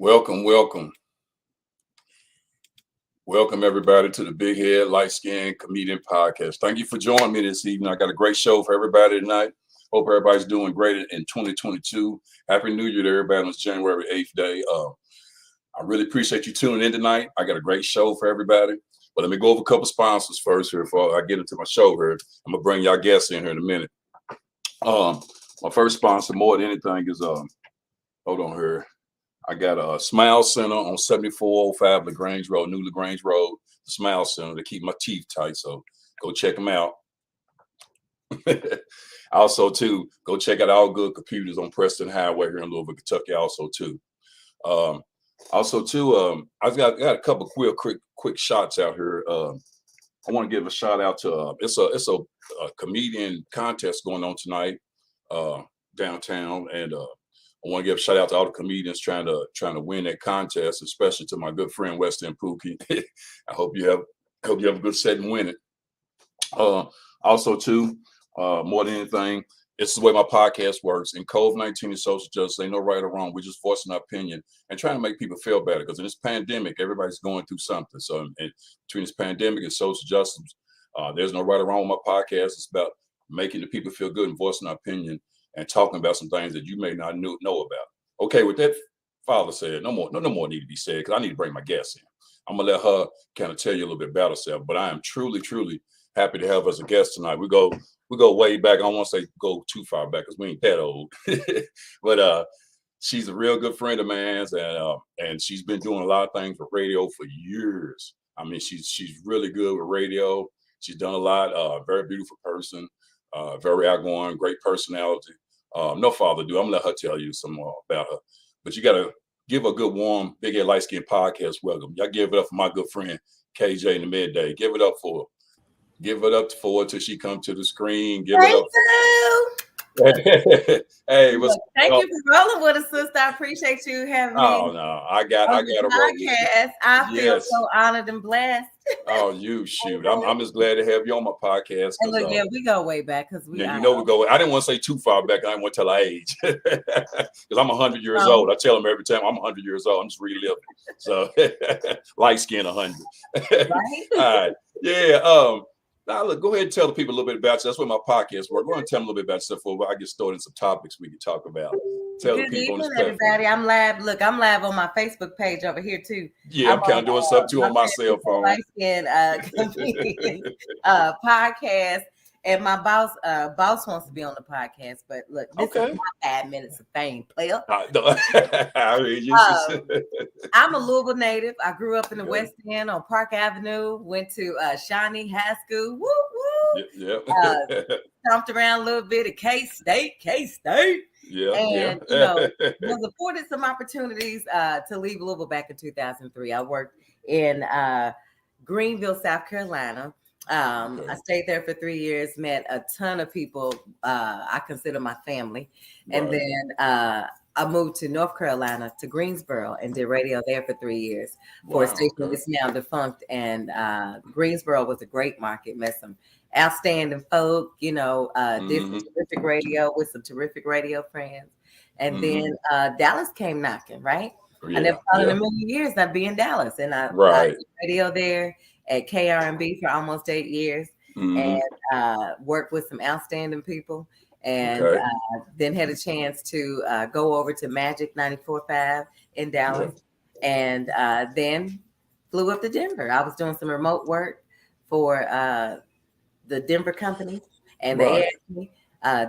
Welcome, welcome, welcome everybody to the Big Head Light Skin Comedian Podcast. Thank you for joining me this evening. I got a great show for everybody tonight. Hope everybody's doing great in 2022. Happy New Year to everybody on this January 8th day. I really appreciate you tuning in tonight. I got a great show for everybody. But let me go over a couple sponsors first here before I get into my show here. I'm gonna bring y'all guests in here in a minute. My first sponsor, more than anything, is hold on here. I got a Smile Center on 7405 LaGrange Road, New LaGrange Road, the Smile Center to keep my teeth tight. So go check them out. Also, too, go check out All Good Computers on Preston Highway here in Louisville, Kentucky. Also, too, I got a couple quick shots out here. I want to give a shout out to it's a comedian contest going on tonight downtown, and I want to give a shout out to all the comedians trying to win that contest, especially to my good friend Weston Pookie. I hope you have a good set and win it. Also, too, more than anything, it's the way my podcast works. In COVID-19 and social justice, ain't no right or wrong. We're just voicing our opinion and trying to make people feel better. Because in this pandemic, everybody's going through something. So between this pandemic and social justice, there's no right or wrong with my podcast. It's about making the people feel good and voicing our opinion and talking about some things that you may not know about. Okay, with that, Father said, no more need to be said because I need to bring my guest in. I'm gonna let her kind of tell you a little bit about herself. But I am truly happy to have her as a guest tonight. We go way back. I don't want to say go too far back because we ain't that old. But she's a real good friend of mine, and she's been doing a lot of things with radio for years. I mean, she's really good with radio. She's done a lot. Very beautiful person. Very outgoing, great personality. No further ado, I'm gonna let her tell you some more about her. But you gotta give a good, warm, Big Head Light Skin Podcast welcome. Y'all give it up for my good friend KJ in the midday. Give it up for her till she come to the screen. Give it up. Hey, thank you for rolling with us, sister. I appreciate you having me. Oh no, I got a podcast. I feel so honored and blessed. Oh, you shoot! I'm just glad to have you on my podcast. And look, we go way back because we. Yeah, we go. I didn't want to say too far back. I didn't want to tell our age because I'm 100 years old. I tell them every time I'm 100 years old. I'm just reliving. So light skin 100. Right. All right. Yeah. Now, look, go ahead and tell the people a little bit about you. That's what my podcast works. Go ahead and tell them a little bit about yourself before I get started in some topics we can talk about. Tell Good the people evening, on this everybody. I'm live. Look, I'm live on my Facebook page over here too. Yeah, I'm kind of doing stuff too on my cell phone. Light Skin podcast. And my boss wants to be on the podcast, but look, this is my 5 minutes of fame, player. I'm a Louisville native. I grew up in the West End on Park Avenue. Went to Shawnee High School. Woo woo. Yep. Stomped around a little bit at K-State. Yeah. And was afforded some opportunities to leave Louisville back in 2003. I worked in Greenville, South Carolina. I stayed there for 3 years, met a ton of people I consider my family. And then I moved to North Carolina, to Greensboro, and did radio there for 3 years for a station that's now defunct. And Greensboro was a great market, met some outstanding folk, did some terrific radio with some terrific radio friends. And then Dallas came knocking, right? I never thought in a million years I'd be in Dallas. And I did radio there at KRMB for almost 8 years, and worked with some outstanding people, and then had a chance to go over to Magic 94.5 in Dallas, and then flew up to Denver. I was doing some remote work for the Denver company, and they asked me,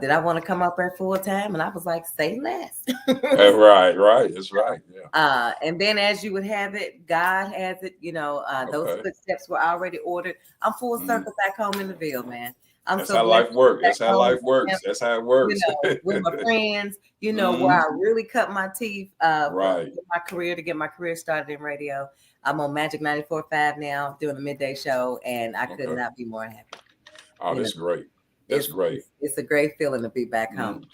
did I want to come up there full time? And I was like, say less. Right. That's right. Yeah. And then as you would have it, God has it, those footsteps were already ordered. I'm full circle back home in the Ville, man. That's how life works. That's how it works. With my friends, where I really cut my teeth for my career to get my career started in radio. I'm on Magic 94.5 now, doing the midday show, and I could not be more happy. Oh, that's great. That's great. It's a great feeling to be back home.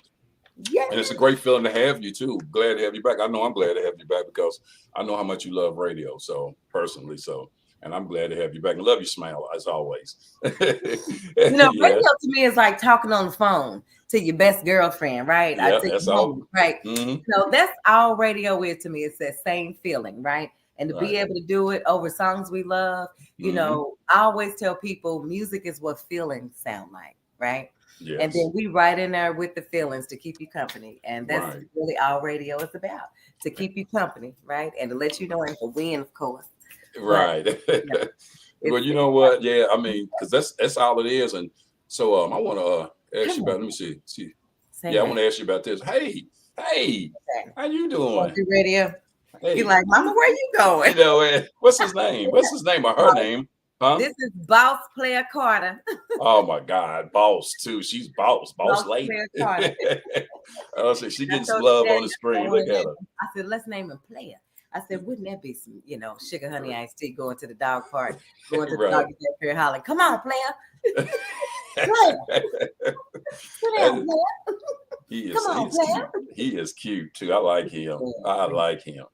Yeah. And it's a great feeling to have you too. Glad to have you back. I know I'm glad to have you back because I know how much you love radio. So personally, And I'm glad to have you back. And love your smile as always. Radio to me is like talking on the phone to your best girlfriend, right? Yeah, that's all. Right. Mm-hmm. That's all radio is to me. It's that same feeling, right? And to be able to do it over songs we love, I always tell people music is what feelings sound like, right? Yes. And then we right in there with the feelings to keep you company. And that's really all radio is about, to keep you company, right? And to let you know and to win, of course. Right. But, well, you know what? Yeah, I mean, because that's all it is. And so I want to ask you about, let me see. I want to ask you about this. Hey, how you doing? Radio. Hey. You're like, Mama, where you going? What's his name? What's his name or her name? Huh? This is Boss Player Carter. Oh my God, Boss too. She's Boss lady. I say she getting some love on the screen. Look at her. I said, let's name him Player. I said, wouldn't that be some, sugar honey iced tea, going to the dog park, going to the dog here hollering, come on, player. He is cute too. I like him. I like him.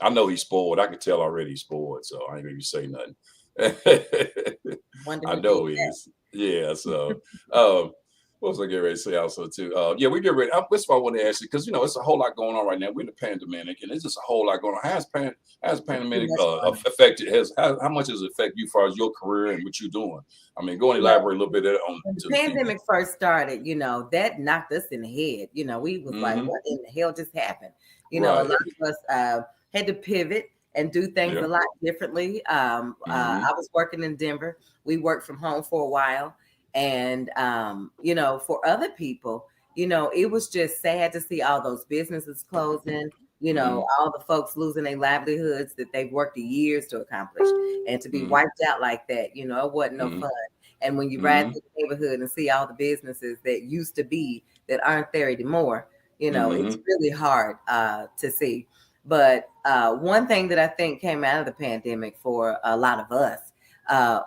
I know he's spoiled. I can tell already he's spoiled, so I ain't gonna say nothing. I know he is. Yeah. So, what was I getting ready to say also too? We get ready. That's what I want to ask you, because it's a whole lot going on right now. We're in the pandemic, and it's just a whole lot going on. How's pandemic affected? How much has it affected you as far as your career and what you're doing? I mean, go and elaborate a little bit on. When the pandemic first started, that knocked us in the head. We was like, what in the hell just happened? A lot of us had to pivot and do things a lot differently. I was working in Denver. We worked from home for a while. And, for other people, it was just sad to see all those businesses closing, all the folks losing their livelihoods that they've worked years to accomplish, and to be wiped out like that, it wasn't no fun. And when you ride through the neighborhood and see all the businesses that used to be that aren't there anymore, it's really hard to see. But one thing that I think came out of the pandemic for a lot of us,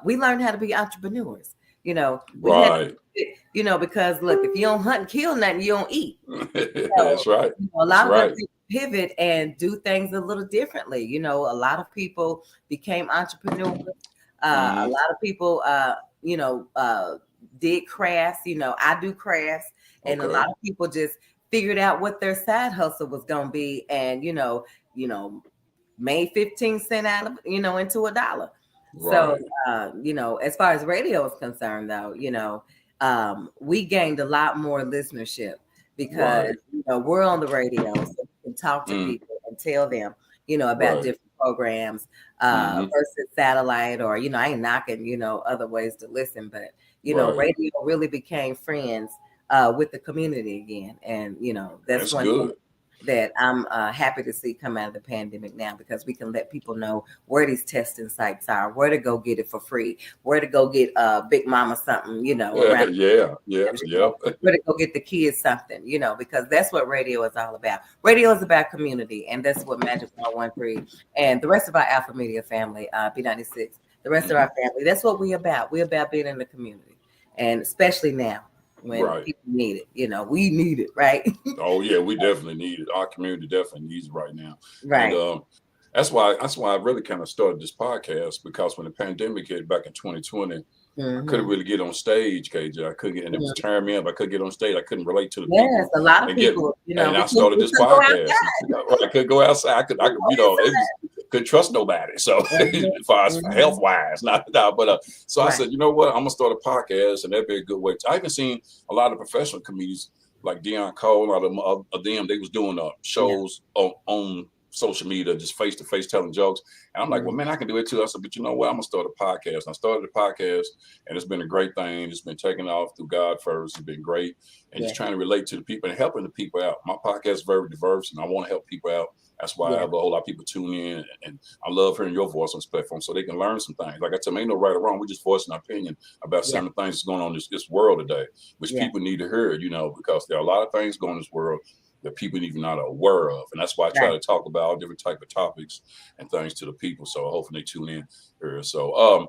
we learned how to be entrepreneurs. Because look, if you don't hunt and kill nothing, you don't eat. That's right. A lot of us pivot and do things a little differently. A lot of people became entrepreneurs. A lot of people, did crafts. I do crafts, and a lot of people just figured out what their side hustle was going to be, and made 15 cents out of into $1. Right. So, as far as radio is concerned, though, we gained a lot more listenership because, we're on the radio, so we can talk to people and tell them, about different programs versus satellite, or, I ain't knocking, other ways to listen, but, radio really became friends with the community again. And, that's one good. Thing that I'm happy to see come out of the pandemic now, because we can let people know where these testing sites are, where to go get it for free, where to go get Big Mama something, around where to go get the kids something, because that's what radio is all about. Radio is about community, and that's what Magic 113 and the rest of our Alpha Media family, B96, the rest of our family, that's what we're about. We're about being in the community, and especially now, when people need it, we need it, right? Oh yeah, we definitely need it. Our community definitely needs it right now. Right. And that's why I really kind of started this podcast, because when the pandemic hit back in 2020, I couldn't really get on stage, KJ. I couldn't get, and it was tearing me up. I couldn't get on stage. I couldn't relate to the people. Yes, a lot of people. And I started this podcast. I could go outside. I could, couldn't trust nobody. So as far as health wise, but so I said, you know what? I'm gonna start a podcast, and that'd be a good way. I even seen a lot of professional comedians like Deion Cole, a lot of them. They was doing shows on social media, just face to face, telling jokes. And I'm like, well, man, I can do it too. I said, but you know what? I'm gonna start a podcast. And I started a podcast, and it's been a great thing. It's been taken off through God first. It's been great, and just trying to relate to the people and helping the people out. My podcast is very diverse, and I want to help people out. That's why I have a whole lot of people tune in, and I love hearing your voice on this platform, so they can learn some things. Like I tell them, ain't no right or wrong. We're just voicing our opinion about some of the things that's going on in this world today, which people need to hear, because there are a lot of things going on in this world that people even not aware of. And that's why I try to talk about all different type of topics and things to the people. So hopefully they tune in here. So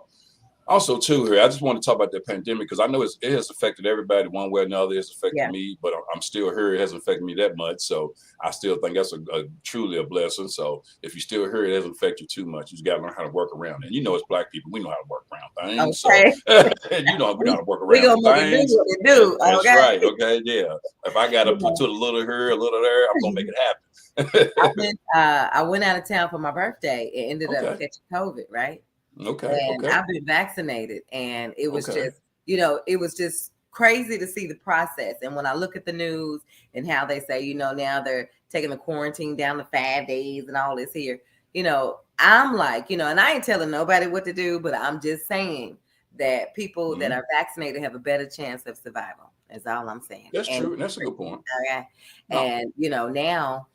Also, too, here, I just want to talk about the pandemic because I know it has affected everybody one way or another. It's affected me, but I'm still here. It hasn't affected me that much. So I still think that's a truly a blessing. So if you're still here, it doesn't affect you too much. You just got to learn how to work around it. And you know, as Black people, we know how to work around things. Okay. So, you know, we know how to work We around gonna make things. it do what it do. That's Okay. right. Okay. Yeah. If I got to put a little here, a little there, I'm going to make it happen. I went out of town for my birthday and ended up catching COVID, right? Okay. And I've been vaccinated, and it was just, you know, it was just crazy to see the process. And when I look at the news and how they say, you know, now they're taking the quarantine down to 5 days and all this here, you know, I'm like, you know, and I ain't telling nobody what to do, but I'm just saying that people that are vaccinated have a better chance of survival. That's all I'm saying. That's true. And that's a good point. Okay. No. And, you know, now,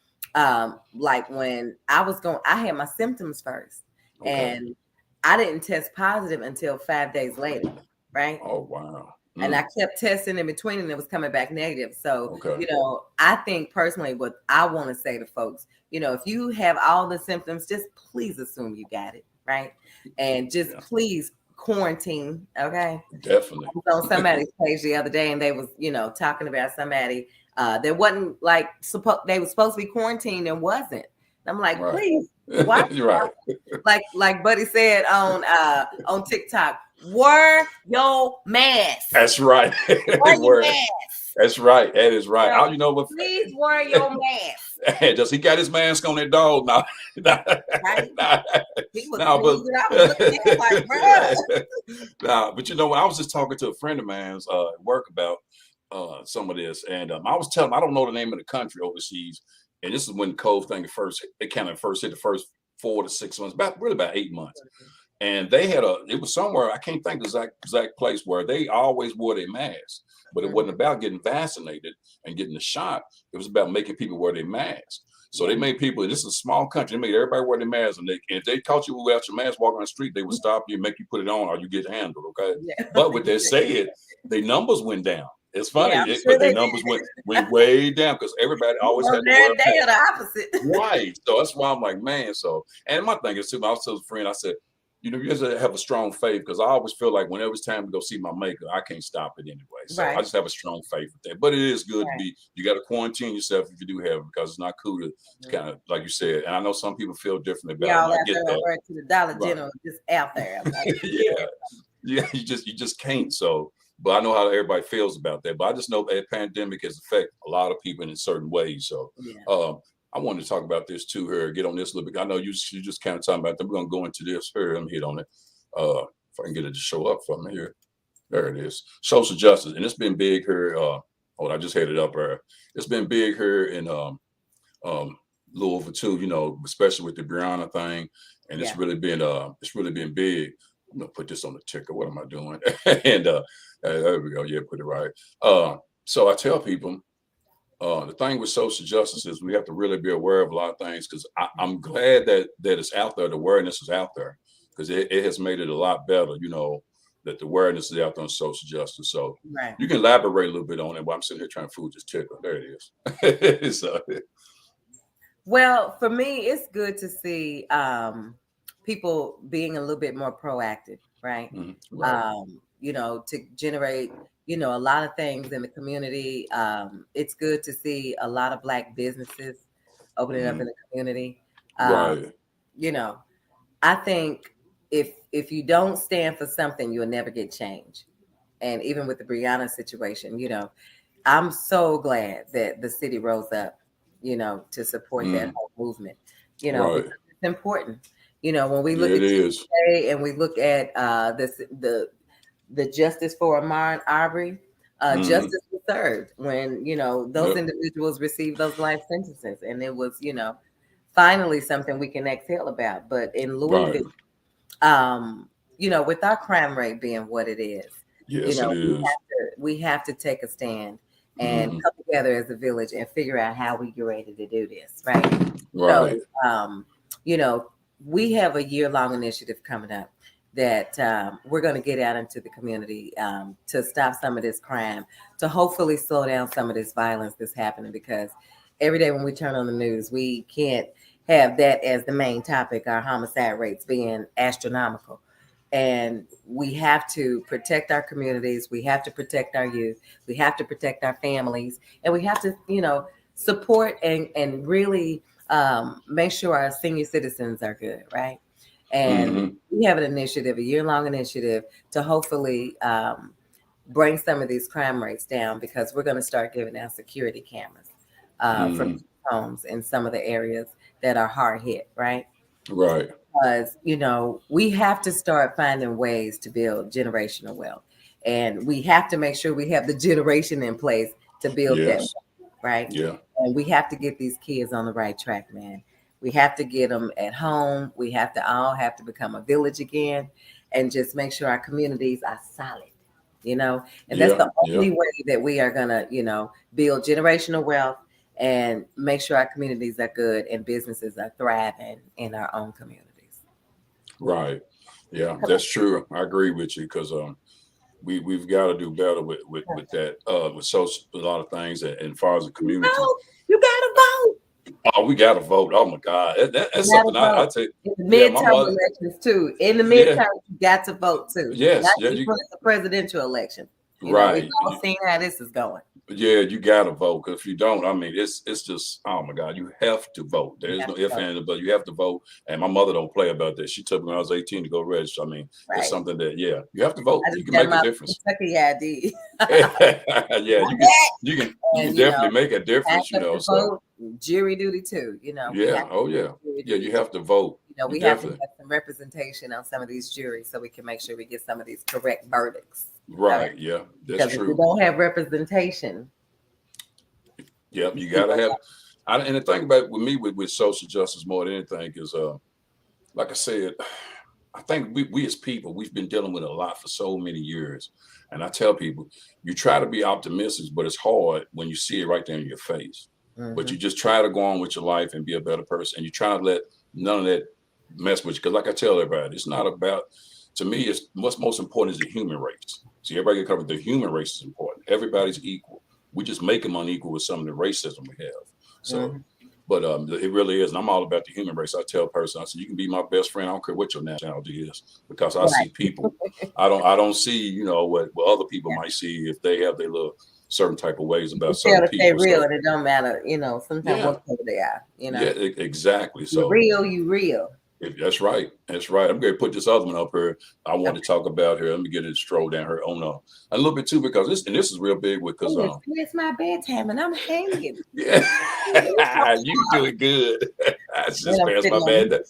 like when I had my symptoms first, and I didn't test positive until 5 days later, right? Oh, wow. And I kept testing in between and it was coming back negative. So, you know, I think personally what I want to say to folks, you know, if you have all the symptoms, just please assume you got it, right? And just please quarantine, okay? Definitely. I was on somebody's page the other day and they was, you know, talking about somebody that wasn't like, they were supposed to be quarantined and wasn't. I'm like, please. Why? You're right. Like Buddy said on TikTok, wear your mask. That's right. Wear your mask. That's right. That is right. Girl, you know what? Please wear your mask. Does he got his mask on that dog? No. He was looking at like, bro. But you know what? I was just talking to a friend of mine's at work about some of this, and I was telling him I don't know the name of the country overseas. And this is when the COVID thing it kind of first hit the first 4 to 6 months, about 8 months. And they had it was somewhere, I can't think the exact place where they always wore their mask, but it wasn't about getting vaccinated and getting the shot. It was about making people wear their mask. So they made people, this is a small country, they made everybody wear their mask. And if they caught you without your mask walking on the street, they would stop you and make you put it on or you get handled, okay? Yeah. But what they said, their numbers went down. It's funny, but their numbers went way down because everybody always had to wear a mask. They are the opposite. Right. So that's why I'm like, man. So, and my thing is too, I was telling a friend, I said, you know, you just have a strong faith because I always feel like whenever it's time to go see my maker, I can't stop it anyway. So I just have a strong faith with that. But it is good to be, you got to quarantine yourself if you do have it because it's not cool to kind of, like you said, and I know some people feel differently about it. I get that. To the Dollar General, just out there. Like, yeah, you just can't. So, but I know how everybody feels about that. But I just know that pandemic has affected a lot of people in certain ways. So, I wanted to talk about this too here, get on this a little bit. I know you just kind of talking about that. We're going to go into this here. Let me hit on it. If I can get it to show up for me here. There it is. Social justice. And it's been big here. I just had it up there. It's been big here in Louisville too, you know, especially with the Brianna thing. And it's really been big. I'm going to put this on the ticker. What am I doing? And there we go. Yeah, put it right. So I tell people, the thing with social justice is we have to really be aware of a lot of things because I'm glad that it's out there. The awareness is out there because it has made it a lot better, you know, that the awareness is out there on social justice. So you can elaborate a little bit on it while I'm sitting here trying to fool this ticker. There it is. Well, for me, it's good to see people being a little bit more proactive, right? You know, to generate, you know, a lot of things in the community. It's good to see a lot of Black businesses opening up in the community. You know, I think if you don't stand for something, you'll never get change. And even with the Brianna situation, you know, I'm so glad that the city rose up, you know, to support that whole movement. You know, because it's important. You know, when we look at today and we look at the justice for Ahmaud Arbery, justice was served when, you know, those individuals received those life sentences. And it was, you know, finally something we can exhale about. But in Louisville, you know, with our crime rate being what it is, you know, we have to take a stand and come together as a village and figure out how we get ready to do this. So, you know, we have a year-long initiative coming up that we're going to get out into the community to stop some of this crime, to hopefully slow down some of this violence that's happening, because every day when we turn on the news, we can't have that as the main topic, our homicide rates being astronomical. And we have to protect our communities. We have to protect our youth. We have to protect our families. And we have to, support and really make sure our senior citizens are good, right? And we have an initiative, a year-long initiative, to hopefully bring some of these crime rates down, because we're going to start giving out security cameras from homes in some of the areas that are hard hit, right? Right. Because, we have to start finding ways to build generational wealth. And we have to make sure we have the generation in place to build that, right? Yeah. And we have to get these kids on the right track, man. We have to get them at home. We have to all have to become a village again, and just make sure our communities are solid, and that's the only way that we are going to, build generational wealth and make sure our communities are good and businesses are thriving in our own communities. Right. Yeah, that's true. I agree with you, because we've got to do better with that, with a lot of things, and as far as the community. You gotta vote. Oh, we gotta vote. Oh my God, that's something I take. In the midterm elections too. In the midterm, you got to vote too. Yes, not even the presidential election. Right. We've all seen how this is going. Yeah, you gotta vote, because if you don't, I mean, it's just, oh my God, you have to vote. There's no if and but. You have to vote, and my mother don't play about that. She took me when I was 18 to go register. I mean, it's something that you have to vote. You can make a difference. Kentucky ID. Yeah, you can definitely make a difference. Vote, jury duty too. Yeah. Oh yeah. Yeah, you have to vote. We have to have some representation on some of these juries, so we can make sure we get some of these correct verdicts. Right. Yeah, that's because true. If we don't have representation. Yep, you gotta have. And the thing about with me with social justice more than anything is, like I said, I think we as people, we've been dealing with a lot for so many years. And I tell people, you try to be optimistic, but it's hard when you see it right there in your face. But you just try to go on with your life and be a better person. And you try to let none of that mess with you. Because like I tell everybody, it's not about, to me, it's what's most important is the human race. See, everybody get covered. The human race is important. Everybody's equal. We just make them unequal with some of the racism we have. So, but it really is. And I'm all about the human race. I tell a person, I said, you can be my best friend. I don't care what your nationality is, because I see people. I don't see, what other people might see if they have their little certain type of ways about certain people. They're real, and it don't matter, sometimes what color they are, Yeah, exactly. So you real. That's right. That's right. I'm going to put this other one up here. I want to talk about here. Let me get it stroll down here on a little bit too, because this is real big because it's my bedtime and I'm hanging. Yeah, you doing good. I just passed my bed.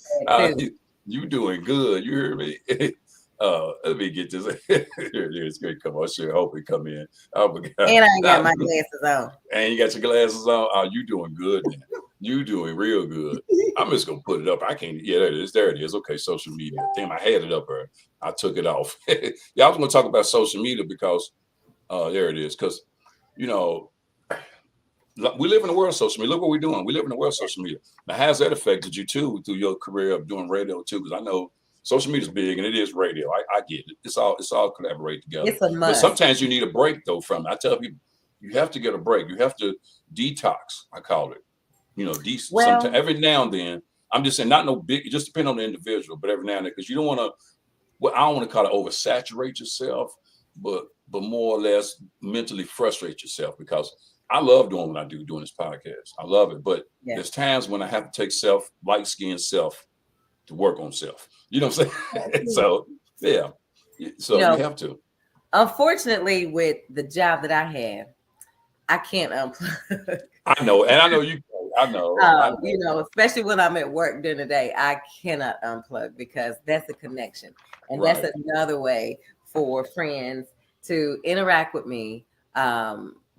You doing good. You hear me? Let me get this. Here it is. Good. Come on, sure. Hope it come in. Oh my God. And I ain't got my glasses on. And you got your glasses on. Oh, you doing good, man. You doing real good. I'm just gonna put it up. I can't. Yeah, there it is. There it is. Okay, social media. Damn, I had it up there. I took it off. Yeah, I was gonna talk about social media because there it is. Because we live in the world of social media. Look what we're doing. We live in the world of social media. Now, has that affected you too through your career of doing radio too? Because I know social media is big and it is radio. I get it. It's all collaborate together. It's a must. But sometimes you need a break though from it. I tell people you have to get a break. You have to detox. I call it. Sometimes, every now and then. I'm just saying, not no big. It just depends on the individual, but every now and then, because you don't want to. Well, I don't want to call it oversaturate yourself, but more or less mentally frustrate yourself, because I love doing what I do, doing this podcast. I love it, but there's times when I have to take light skin self to work on self. You know what I'm saying? So yeah, so you have to. Unfortunately, with the job that I have, I can't unplug. I know, and I know you. I know. Especially when I'm at work during the day, I cannot unplug, because that's a connection, and that's another way for friends to interact with me,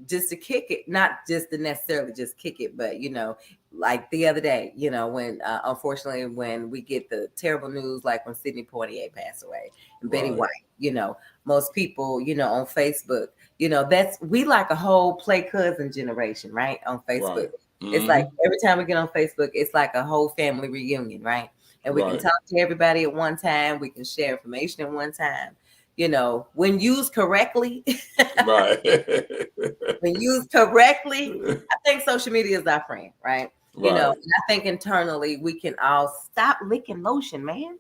just to kick it, not just to necessarily just kick it, but like the other day, when unfortunately when we get the terrible news, like when Sidney Poitier passed away and Betty White, most people, on Facebook, we like a whole play cousin generation, right? On Facebook. Right. It's like every time we get on Facebook, it's like a whole family reunion, right? And we can talk to everybody at one time. We can share information at one time. When used correctly, when used correctly, I think social media is our friend, right? And I think internally we can all stop licking lotion, man.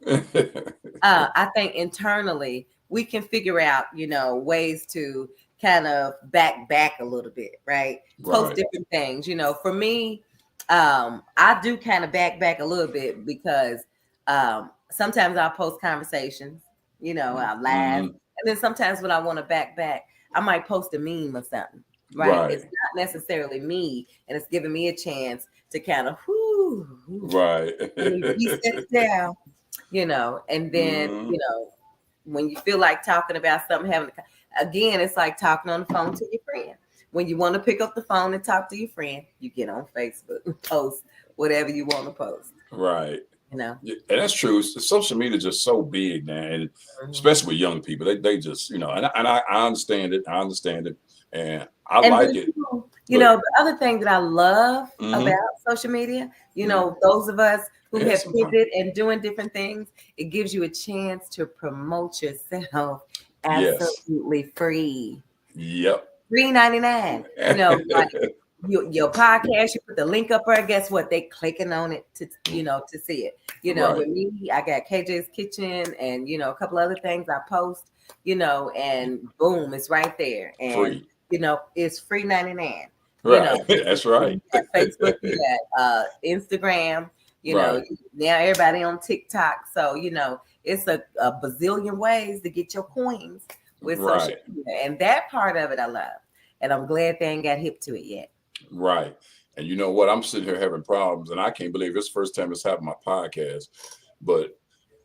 I think internally we can figure out, ways to kind of back a little bit, right? Post different things. For me, I do kind of back a little bit because sometimes I'll post conversations, I'll laugh. And then sometimes when I want to back, I might post a meme or something, right? It's not necessarily me, and it's giving me a chance to kind of reset down, and then, when you feel like talking about something, again, it's like talking on the phone to your friend. When you want to pick up the phone and talk to your friend, you get on Facebook and post whatever you want to post. Right. Yeah, and that's true. Social media is just so big now, and especially with young people, they just, and I understand it. And I like it. The other thing that I love about social media, those of us who have pivoted and doing different things, it gives you a chance to promote yourself absolutely free. Yep. $3.99. Like your podcast, you put the link up there. Guess what? They clicking on it to to see it. With me, I got KJ's Kitchen and a couple other things I post. And boom, it's right there. And free. It's free 99. Right. That's right. You got Facebook, you got Instagram. Now everybody on TikTok. So it's a bazillion ways to get your coins with social media, and that part of it I love, and I'm glad they ain't got hip to it yet. Right. And you know what? I'm sitting here having problems, and I can't believe it's the first time it's happened on my podcast. But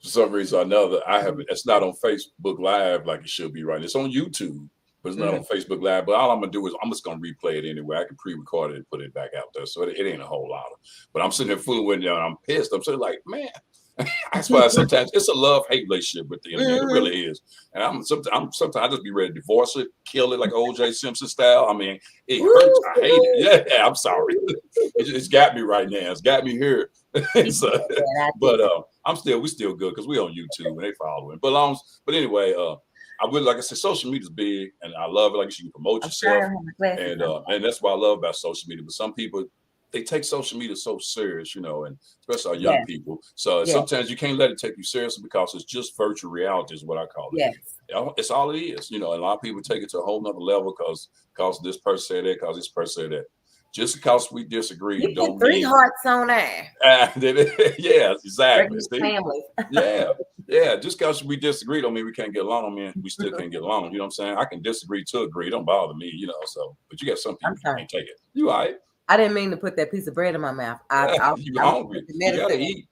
for some reason or another, I haven't. It's not on Facebook Live like it should be. Right. It's on YouTube, but it's not on Facebook Live. But all I'm gonna do is I'm just gonna replay it anyway. I can pre-record it and put it back out there, so it ain't a whole lot. But I'm sitting there fooling with it, and I'm pissed. I'm sitting like, man. That's why sometimes it's a love-hate relationship with the internet. It really is. And sometimes I just be ready to divorce it, kill it like O.J. Simpson style. I mean, it hurts. I hate it. Yeah, I'm sorry. It's got me right now. It's got me here. But we still good because we on YouTube and they following. But anyway, I would, like I said, social media is big, and I love it. Like you can promote yourself, and that's what I love about social media. But some people, they take social media so serious, and especially our young people. So sometimes you can't let it take you seriously because it's just virtual reality is what I call it. Yes. It's all it is, and a lot of people take it to a whole nother level because this person said that, because this person said that. Just because we disagree, you don't mean 3 hearts on there. Yeah, exactly. Family. Yeah. Just because we disagree don't mean we can't get along. I mean, we still can't get along. You know what I'm saying? I can disagree to agree. It don't bother me, So, but you got some people who can't take it. You all right? I didn't mean to put that piece of bread in my mouth. You're hungry. You gotta eat.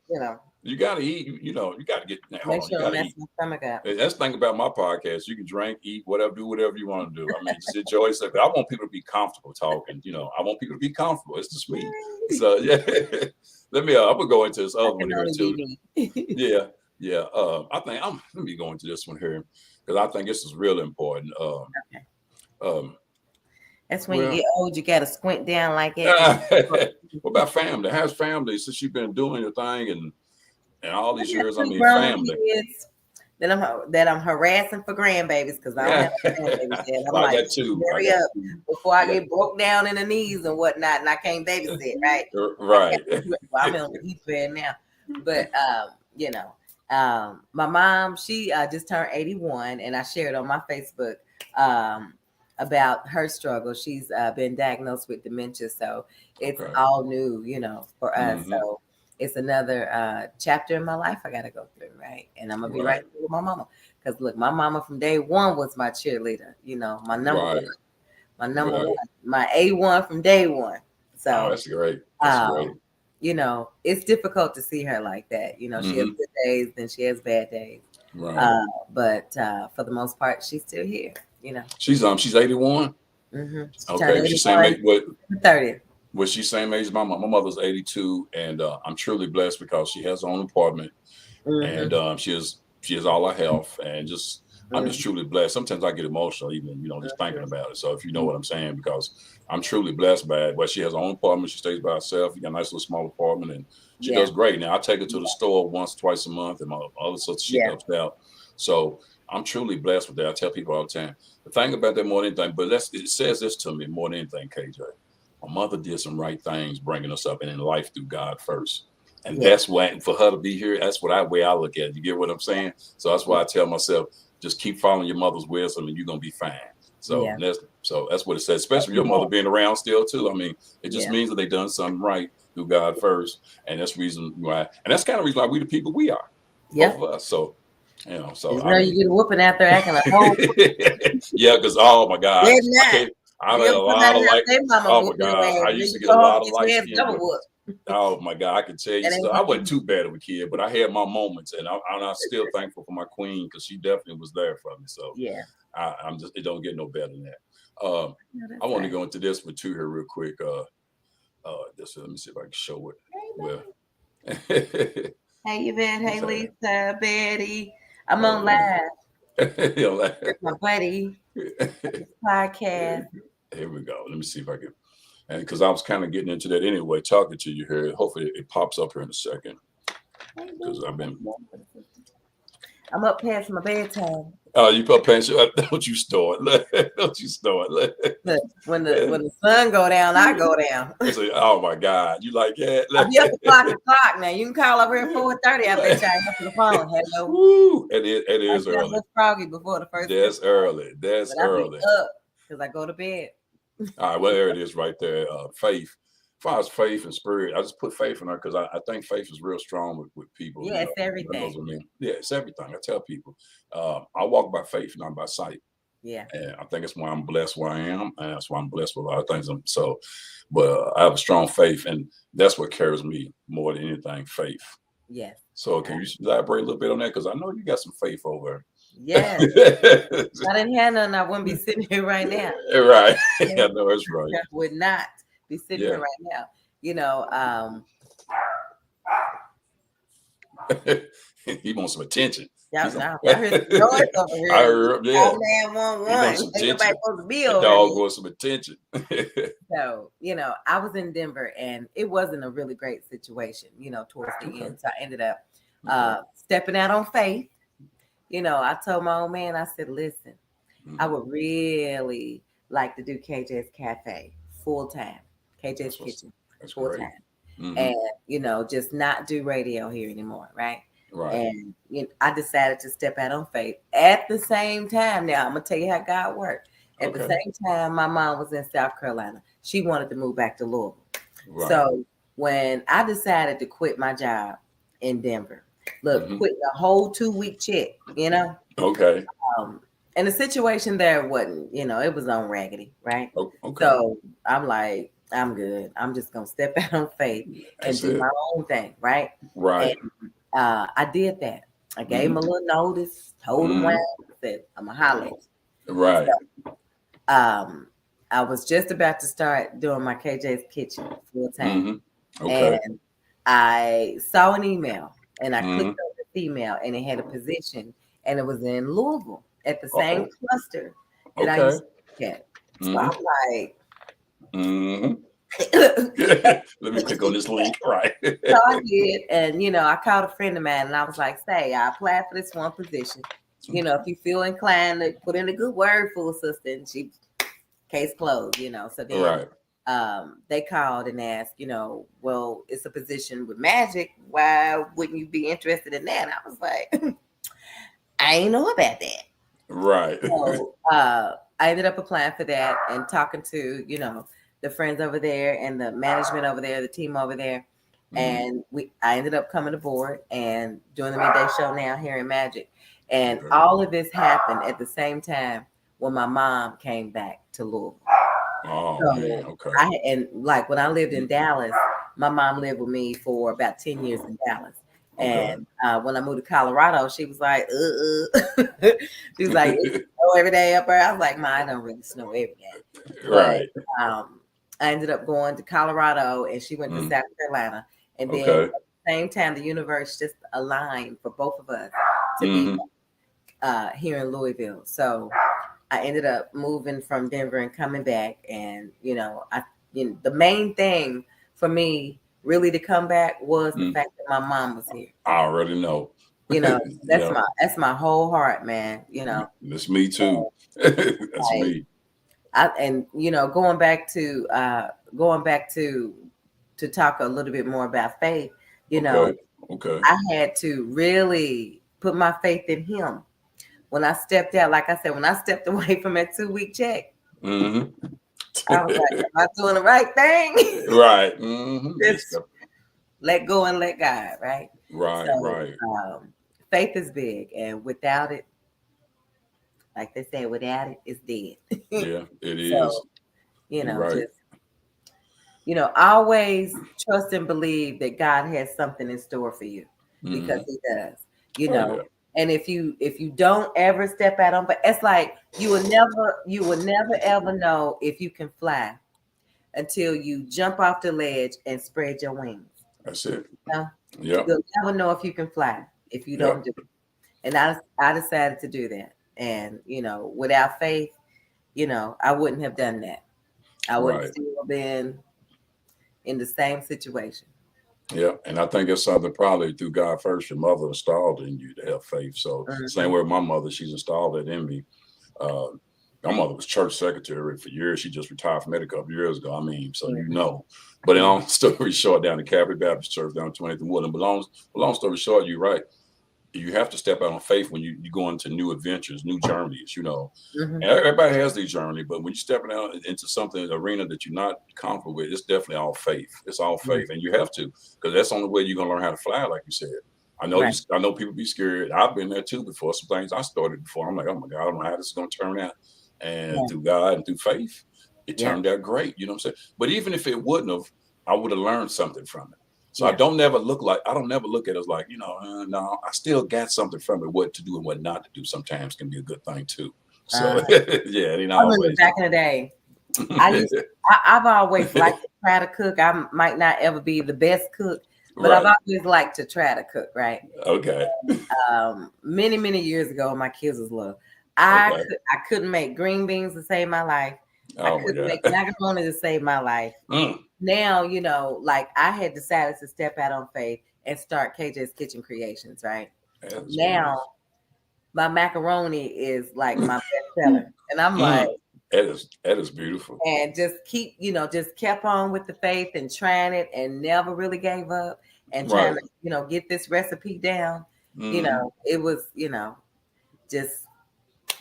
You gotta eat. You gotta get. Make sure I mess my stomach up. That's the thing about my podcast. You can drink, eat, whatever, do whatever you want to do. I mean, just enjoy yourself. But I want people to be comfortable talking. I want people to be comfortable. It's just me. So yeah. I'm gonna go into this other one here too. Yeah. Let me go into this one here because I think this is really important. That's when you get old, you got to squint down like it. What about family? How's family since you've been doing your thing and all these years? I mean, family. That I'm harassing for grandbabies because I don't have grandbabies yet. I'm like that too. Hurry up before I get broke down in the knees and whatnot, and I can't babysit, right? Right. I'm on the heat bed now, but my mom, she just turned 81, and I shared on my Facebook about her struggle. She's been diagnosed with dementia, so it's all new, for us. So it's another chapter in my life I got to go through, right? And I'm gonna be right there with my mama, because look, my mama from day one was my cheerleader. My number one, my A1 from day one. So that's great. That's great. It's difficult to see her like that. She has good days, then she has bad days. Right. But for the most part, she's still here. She's 81. Okay, she's same age. What? 30. Was she same age as my mom? My mother's 82, and I'm truly blessed because she has her own apartment, and she has all her health, and I'm just truly blessed. Sometimes I get emotional even just thinking about it. So if you know what I'm saying, because I'm truly blessed by it. But she has her own apartment. She stays by herself. She got a nice little small apartment, and she does great. Now I take her to the store twice a month, and my other sister she helps out. So I'm truly blessed with that. I tell people all the time. The thing about that more than anything, but it says this to me more than anything, KJ. My mother did some right things bringing us up and in life through God first. And that's why for her to be here, that's way I look at it. You get what I'm saying? So that's why I tell myself, just keep following your mother's wisdom and you're gonna be fine. So that's what it says, especially your mother being around still too. I mean, it just means that they done something right through God first. And that's the reason why, and that's kind of the reason why we the people we are. Both of us. So you know, so I mean, you get a whooping out there acting like whole yeah, because oh my God, I've had a lot of oh my God, I used to get a lot of light skin. Oh my God, I can tell you stuff. I wasn't too bad of a kid, but I had my moments, and I'm still thankful for my queen because she definitely was there for me. So I'm just, it don't get no better than that. I want to go into this one too here real quick. This let me see if I can show it. Well, hey Yvette, hey Lisa, Betty, I'm on live. My buddy podcast. Here we go. Let me see if I can. And because I was kind of getting into that anyway, talking to you here. Hopefully it pops up here in a second. Because I'm up past my bedtime. Oh, you up past your, don't you start. Don't you start. When the sun go down, I go down. Say, oh my God. You like that? I'll be up at clock now. You can call over here at 4:30. I bet you I up to the phone. Hello. Woo, it is early. I was froggy before the first. That's early. That's early. Because I go to bed. All right, well, there it is right there. Faith. As far as faith and spirit, I just put faith in her because I think faith is real strong with people. Yeah, it's everything. Yeah, it's everything. I tell people, I walk by faith, not by sight. Yeah. And I think that's why I'm blessed where I am. And that's why I'm blessed with a lot of things. But I have a strong faith, and that's what carries me more than anything, faith. Yes. So can you elaborate a little bit on that? Because I know you got some faith over. Yeah. I didn't have none, I wouldn't be sitting here right now. Right. I know that's right. I would not be sitting here right now. You know, he wants some attention. I heard some noise over here. I heard, yeah. 911. Everybody supposed to be over here. Dog wants some attention. So, you know, I was in Denver and it wasn't a really great situation, you know, towards the end. So I ended up stepping out on faith. You know, I told my old man, I said, listen, I would really like to do KJ's Cafe full time, KJ's Kitchen full time. And, you know, just not do radio here anymore. Right. And you know, I decided to step out on faith at the same time. Now, I'm going to tell you how God worked. At the same time, my mom was in South Carolina. She wanted to move back to Louisville. So when I decided to quit my job in Denver, quit the whole 2-week check, you know? And the situation there wasn't, you know, it was on raggedy, right? So I'm like, I'm good. I'm just going to step out on faith and do my own thing, right? And, I did that. I gave him a little notice, told him when, said, I'm going to holler. So, I was just about to start doing my KJ's Kitchen full time. And I saw an email and I clicked on the email and it had a position and it was in Louisville at the same cluster that I used to look at. So I'm like, let me click on this link. Right. So I did. And, you know, I called a friend of mine and I was like, say, I applied for this one position. You know, if you feel inclined to put in a good word for a sister, and she case closed, you know. So then they called and asked, you know, well, it's a position with magic. Why wouldn't you be interested in that? And I was like, I ain't know about that. Right. So I ended up applying for that and talking to, you know, the friends over there and the management over there, the team over there. And I ended up coming aboard and doing the midday show now here in Magic. And all of this happened at the same time when my mom came back to Louisville. And like when I lived in Dallas, my mom lived with me for about 10 years in Dallas. And when I moved to Colorado, she was like, she was like, it snow every day up there. I was like, Ma, I don't really snow every day. Right. But, I ended up going to Colorado and she went to South Carolina. And then at the same time, the universe just aligned for both of us to be here in Louisville. So I ended up moving from Denver and coming back. And, you know, the main thing for me really to come back was the fact that my mom was here. I already know. You know, that's my whole heart, man. You know, that's me too. That's me. And you know, going back to talk a little bit more about faith. You know, I had to really put my faith in him. When I stepped out, like I said, when I stepped away from that 2-week check, I was like, am I doing the right thing? Right. Just let go and let God, right? Right, so, right. Faith is big, and without it, like they say, without it, it's dead. Yeah, it is. Just always trust and believe that God has something in store for you, because he does. And if you don't ever step out on, but it's like you will never ever know if you can fly until you jump off the ledge and spread your wings. That's it. You'll never know if you can fly if you don't do it. And I decided to do that. And without faith, I wouldn't have done that. I would have still been in the same situation. Yeah, and I think it's something probably through God first. Your mother installed in you to have faith. So same way with my mother, she's installed it in me. My mother was church secretary for years. She just retired from it a couple years ago. I mean, so But long story short, down in Calvary Baptist Church down 20th and Woodland. But long story short, you're right. You have to step out on faith when you go into new adventures, new journeys, And everybody has their journey, but when you're stepping out into something, an arena that you're not comfortable with, it's definitely all faith. It's all faith, and you have to, because that's the only way you're gonna learn how to fly, like you said. I know I know people be scared. I've been there too before. Some things I started before. I'm like, oh my God, I don't know how this is gonna turn out. And through God and through faith, it turned out great. You know what I'm saying? But even if it wouldn't have, I would have learned something from it. So I don't never look at it as like, no, I still got something from it, what to do and what not to do sometimes can be a good thing too. So I remember back in the day, I've always liked to try to cook. I might not ever be the best cook, but I've always liked to try to cook, right? Okay. Many, many years ago, my kids was little. I couldn't make green beans to save my life. I couldn't make macaroni to save my life. Now, like I had decided to step out on faith and start KJ's Kitchen Creations, right? Now, my macaroni is like my best seller. And I'm like, that is beautiful. And just just kept on with the faith and trying it and never really gave up and trying to, get this recipe down. It was, just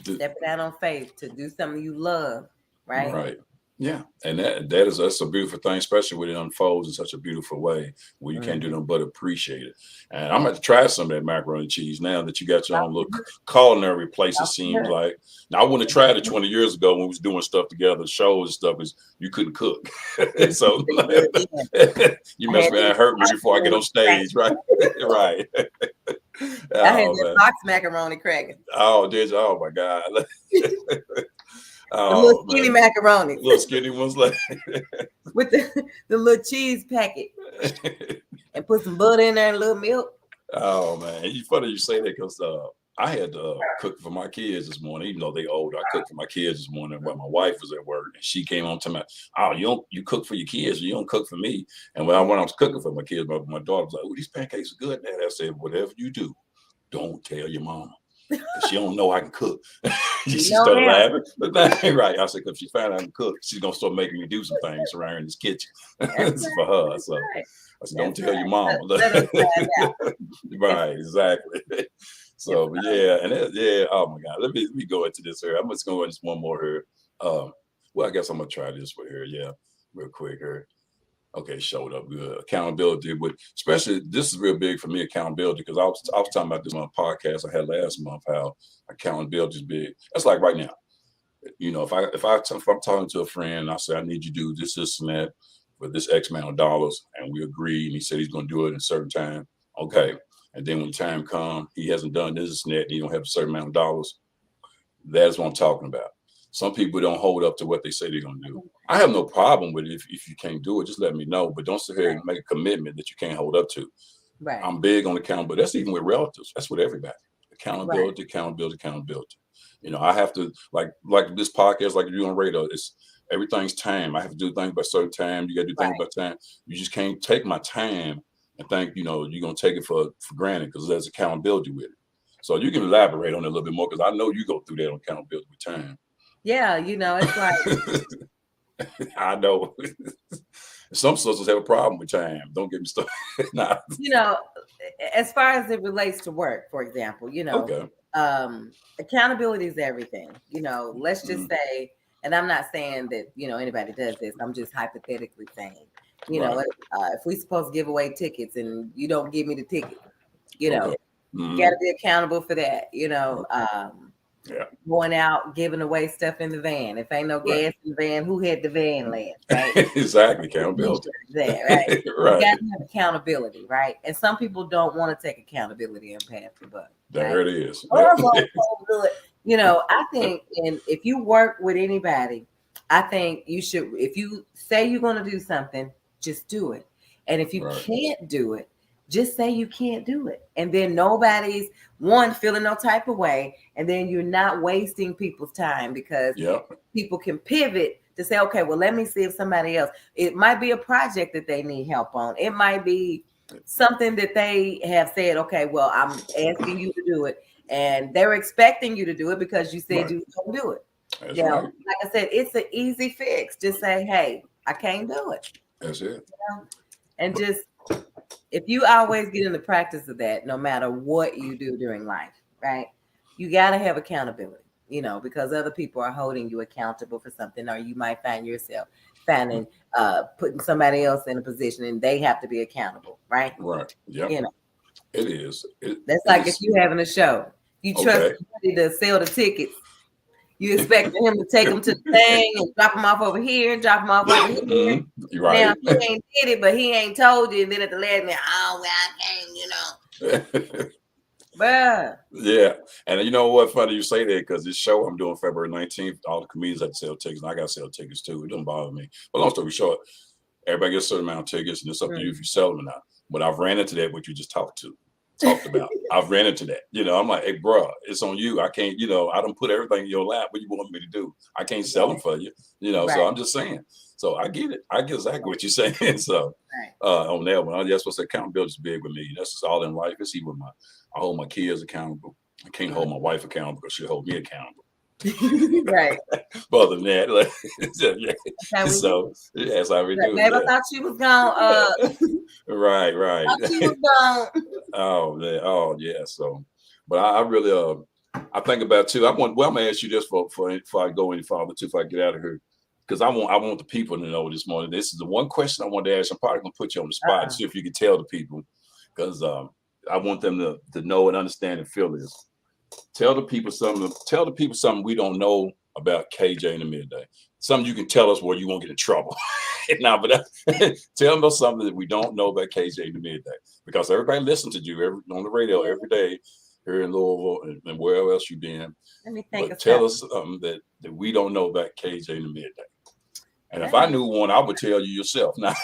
stepping out on faith to do something you love, right? Right. Yeah, and that's a beautiful thing, especially when it unfolds in such a beautiful way where you can't do nothing but appreciate it. And I'm going to try some of that macaroni and cheese now that you got your own little culinary place. It seems like now I wouldn't have tried it 20 years ago when we was doing stuff together, shows and stuff. Is you couldn't cook, so you must have hurt me before I get on stage, right? Right. I had that box macaroni cracking. Oh, did you? Oh my God. The little skinny macaroni. Little skinny ones like with the little cheese packet. And put some butter in there and a little milk. Oh man. It's funny you say that because I had to cook for my kids this morning, even though they older. I cooked for my kids this morning while my wife was at work, and she came on to me, oh, you cook for your kids, you don't cook for me. And when I was cooking for my kids, my daughter was like, oh, these pancakes are good, Dad. I said, whatever you do, don't tell your mama. She don't know I can cook. She started laughing. But that ain't right. I said, if she found out I can cook, she's gonna start making me do some things around in this kitchen. It's for her. So I said, don't tell your mom. Right, exactly. So but yeah, and oh my God. Let me go into this here. I'm just going into one more here. Well, I guess I'm gonna try this one here. Yeah, real quick here. Okay, showed up good. Accountability, but especially this is real big for me, accountability, because I was talking about this on a podcast I had last month, how accountability is big. That's like right now. If I'm talking to a friend and I say I need you to do this and that for this X amount of dollars, and we agree, and he said he's gonna do it in a certain time. Okay. And then when the time comes, he hasn't done this and that, and he don't have a certain amount of dollars. That's what I'm talking about. Some people don't hold up to what they say they're going to do. I have no problem with it if you can't do it. Just let me know. But don't sit here and make a commitment that you can't hold up to. Right. I'm big on accountability. That's even with relatives. That's with everybody. Accountability, accountability. I have to, like this podcast, like you do on radio, everything's time. I have to do things by certain time. You got to do things by time. You just can't take my time and think, you're going to take it for granted, because there's accountability with it. So you can elaborate on it a little bit more, because I know you go through that on accountability with time. Yeah, it's like I know. Some sisters have a problem with time. Don't get me started. Nah. You know, as far as it relates to work, for example, Okay. Accountability is everything. Let's just say, and I'm not saying that anybody does this. I'm just hypothetically saying, Right. if we supposed to give away tickets and you don't give me the ticket, Okay. you got to be accountable for that. Yeah. Going out giving away stuff in the van. If ain't no gas in the van, who had the van last, right? Exactly. Accountability. There, right? Right. You got to have accountability, right? And some people don't want to take accountability and pass the buck. There it is. Oh, I'm gonna do it. I think, and if you work with anybody, I think you should. If you say you're going to do something, just do it. And if you can't do it, just say you can't do it. And then nobody's feeling no type of way. And then you're not wasting people's time because people can pivot to say, okay, well, let me see if somebody else. It might be a project that they need help on. It might be something that they have said, okay, well, I'm asking you to do it. And they're expecting you to do it because you said you were going to do it. That's right. Like I said, it's an easy fix. Just say, hey, I can't do it. That's it. And just, if you always get in the practice of that, no matter what you do during life, right? You got to have accountability, because other people are holding you accountable for something, or you might find yourself putting somebody else in a position and they have to be accountable, right? Right. Yeah. It is. That's like if you having a show, you trust somebody to sell the tickets. You expecting him to take them to the thing and drop them off over here, drop them off over here. Right. Now, he ain't did it, but he ain't told you. And then at the last minute, oh, well, I can't, Bruh. Yeah. And you know what? Funny you say that because this show I'm doing February 19th, all the comedians have to sell tickets. And I got to sell tickets too. It doesn't bother me. But long story short, everybody gets a certain amount of tickets and it's up to you if you sell them or not. But I've ran into that, what you just talked about. I've ran into that. I'm like, hey, bro, it's on you. I can't, I don't put everything in your lap. What you want me to do? I can't sell them for you. So I'm just saying. So I get it. I get exactly what you're saying. So on that one, that's what's accountability is big with me. That's just all in life. It's even I hold my kids accountable. I can't hold my wife accountable because she'll hold me accountable. Right. But other than that, so that's how we do. Babe, I thought she was gone. Right. Thought she was gone. Oh yeah. So, but I really I think about too. I'm gonna ask you this for I go any farther too. If I get out of here, because I want the people to know this morning. This is the one question I wanted to ask. I'm probably gonna put you on the spot and see if you can tell the people, because I want them to know and understand and feel this. Tell the people something we don't know about KJ in the Midday. Something you can tell us where you won't get in trouble. But tell them something that we don't know about KJ in the Midday, because everybody listens to you on the radio every day here in Louisville and wherever else you've been. Let me think. But tell us something that we don't know about KJ in the Midday. And if I knew one, I would tell you yourself. Now,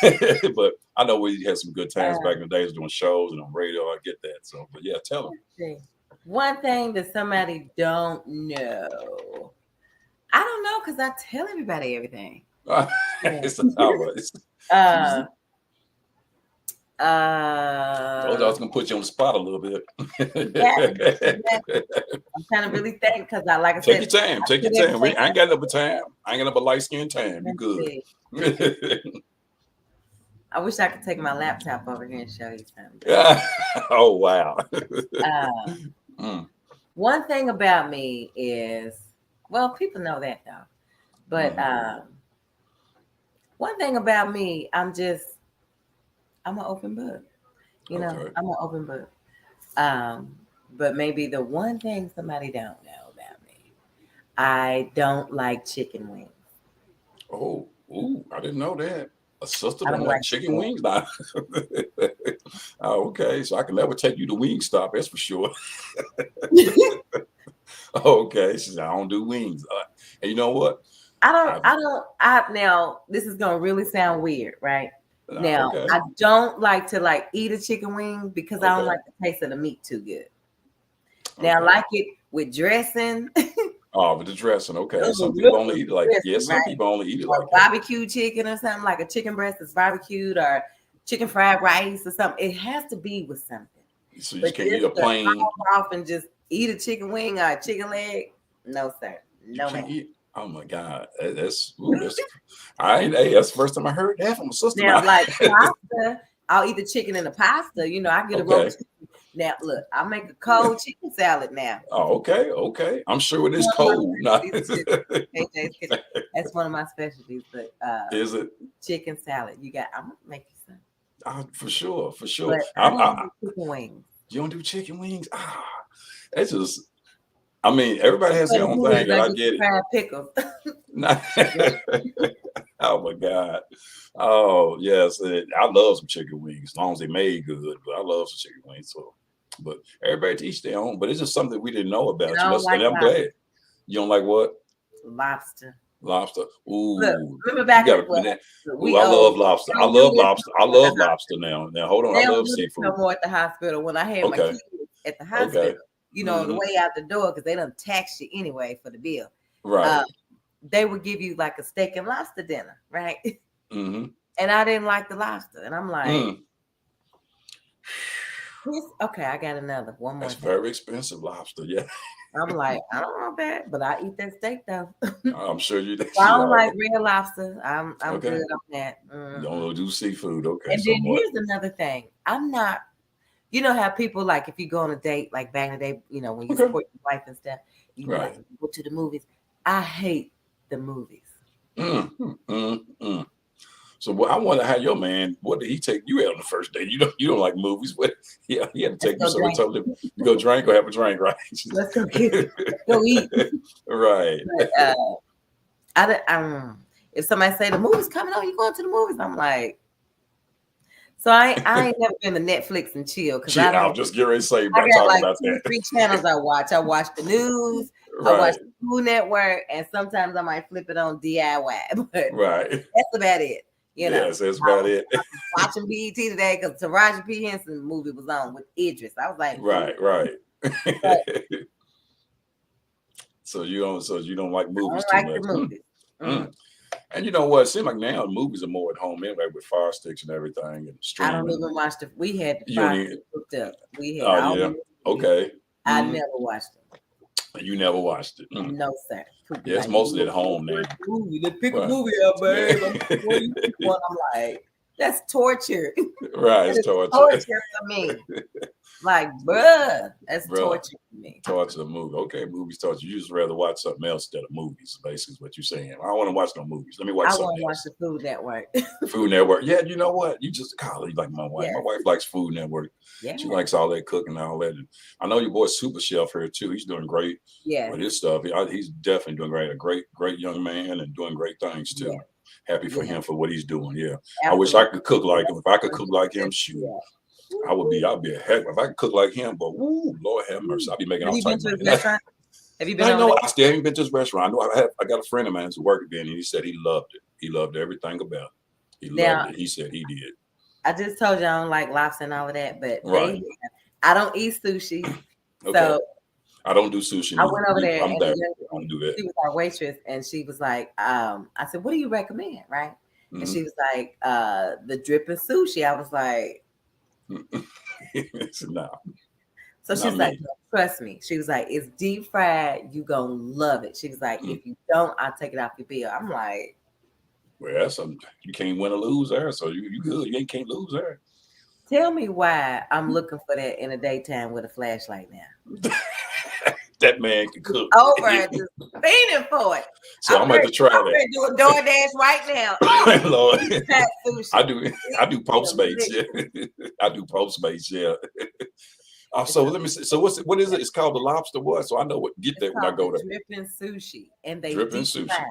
but I know we had some good times back in the days doing shows and on radio. I get that. So, but yeah, tell them. One thing that somebody don't know. I don't know because I tell everybody everything. It's always. I told you I was gonna put you on the spot a little bit. I'm trying to really think because I said, take your time. I ain't got no time. I ain't got no light skin time. You good? I wish I could take my laptop over here and show you something. Oh wow. One thing about me is, well, people know that though, but one thing about me, I'm an open book. I'm an open book. But maybe the one thing somebody don't know about me, I don't like chicken wings. Oh, I didn't know that. A sister don't like chicken wings? Nah. Oh, okay. So I can never take you to Wingstop, that's for sure. Okay. She said, I don't do wings. And you know what? Now, this is going to really sound weird, right? Now, I don't like to eat a chicken wing because I don't like the taste of the meat too good. Now, I like it with dressing. Oh, with the dressing, okay. Some people only eat it like some people only eat it like barbecue chicken or something, like a chicken breast that's barbecued, or chicken fried rice or something. It has to be with something. So you can't eat a plain off and just eat a chicken wing or a chicken leg. No, sir. No, man. Oh my God, that's hey, that's the first time I heard that from a sister. Now, like pasta, I'll eat the chicken and the pasta. You know, I get a roast chicken. Now, look, I make a cold chicken salad now. Oh, okay. I'm sure it is cold. That's one of my specialties. But is it chicken salad? I'm gonna make you some. For sure. But I don't do chicken wings. You don't do chicken wings? It's just. I mean, everybody has their own thing, and I get it. Pickles. Oh my God. Oh yes, I love some chicken wings as long as they made good. But I love some chicken wings. So, but everybody to each their own. But it's just something we didn't know about. And I'm glad. You don't like what? Lobster. Ooh. Look, remember back I love lobster. I love lobster. I love lobster now. Now hold on. I love seafood. No more at the hospital. When I had my kids at the hospital, you know, the way out the door, because they done tax you anyway for the bill. Right. They would give you like a steak and lobster dinner, right? Mm-hmm. And I didn't like the lobster. And I'm like, okay, I got another. One more. That's very expensive lobster. Yeah. I'm like, I don't know that, but I eat that steak though. I'm sure you do. I don't like real lobster. I'm good on that. You don't do seafood. Okay. And then here's another thing. I'm not, you know how people like if you go on a date, like back in the day, you know, when you support your wife and stuff, you like go to the movies. I hate the movies. So I wonder how your man, what did he take you out on the first date? You don't like movies, but yeah, he had to take you somewhere. Told him you go drink or have a drink, right? Let's go go eat. Right. But, if somebody say the movie's coming on, you going to the movies? I'm like, so I ain't never been to Netflix and chill because I'll just get ready to say about that. 3 channels I watch. I watch the news. I watch the Food Network, and sometimes I might flip it on DIY. But that's about it. You know, yes, that's about it. Watching BET today because Taraji P. Henson movie was on with Idris. I was like, right. So you don't like movies too much. Movies. And you know what? It seems like now movies are more at home anyway with Fire Sticks and everything and streaming. I don't even watch we had the Fire Sticks hooked up. We had okay. I never watched them. You never watched it? No, sir. Yeah, it's mostly at home now. Let's pick a movie up, babe. I'm like, that's torture. Right, it's torture. Torture for me. Like, bruh, that's torture for me. Torture the movie. Okay, movies torture. You just rather watch something else instead of movies, basically is what you're saying. I don't want to watch no movies. Let me watch something else. I want to watch the Food Network. Food Network. Yeah, you know what? You just like my wife. Yeah. My wife likes Food Network. Yeah. She likes all that cooking and all that. And I know your boy Super Chef here too. He's doing great with his stuff. He's definitely doing great. A great young man and doing great things too. Yeah. Happy for him for what he's doing. Yeah. Absolutely. I wish I could cook like him. If I could cook like him, shoot. Yeah. I'd be a heck if I could cook like him, but Lord have mercy, I'd be making all types of restaurant. Have you been? I still haven't been to his restaurant. I know I got a friend of mine who worked there, and he said he loved it. He loved everything about it. He loved it. He said he did. I just told you I don't like lobster and all of that, but I don't eat sushi. Okay. So I don't do sushi. I went over there. I don't do that. She was our waitress, and she was like, I said, "What do you recommend?" Right? Mm-hmm. And she was like, "The dripping sushi." I was like. No. So she's like, trust me. She was like, it's deep fried. You gonna love it. She was like, if you don't, I'll take it off your bill. I'm like, well, you can't win or lose there. So you good. You can't lose there. Tell me why I'm looking for that in the daytime with a flashlight now. That man can cook. Over and just fiending for it. So I'm about to try that. I'm going to do a DoorDash right now. Lord. I do Postmates. Yeah. I do Postmates. Yeah. So let me see. So what is it? It's called the lobster what? So I know what get there when I go there. Dripping sushi. And they dripping sushi. Fried.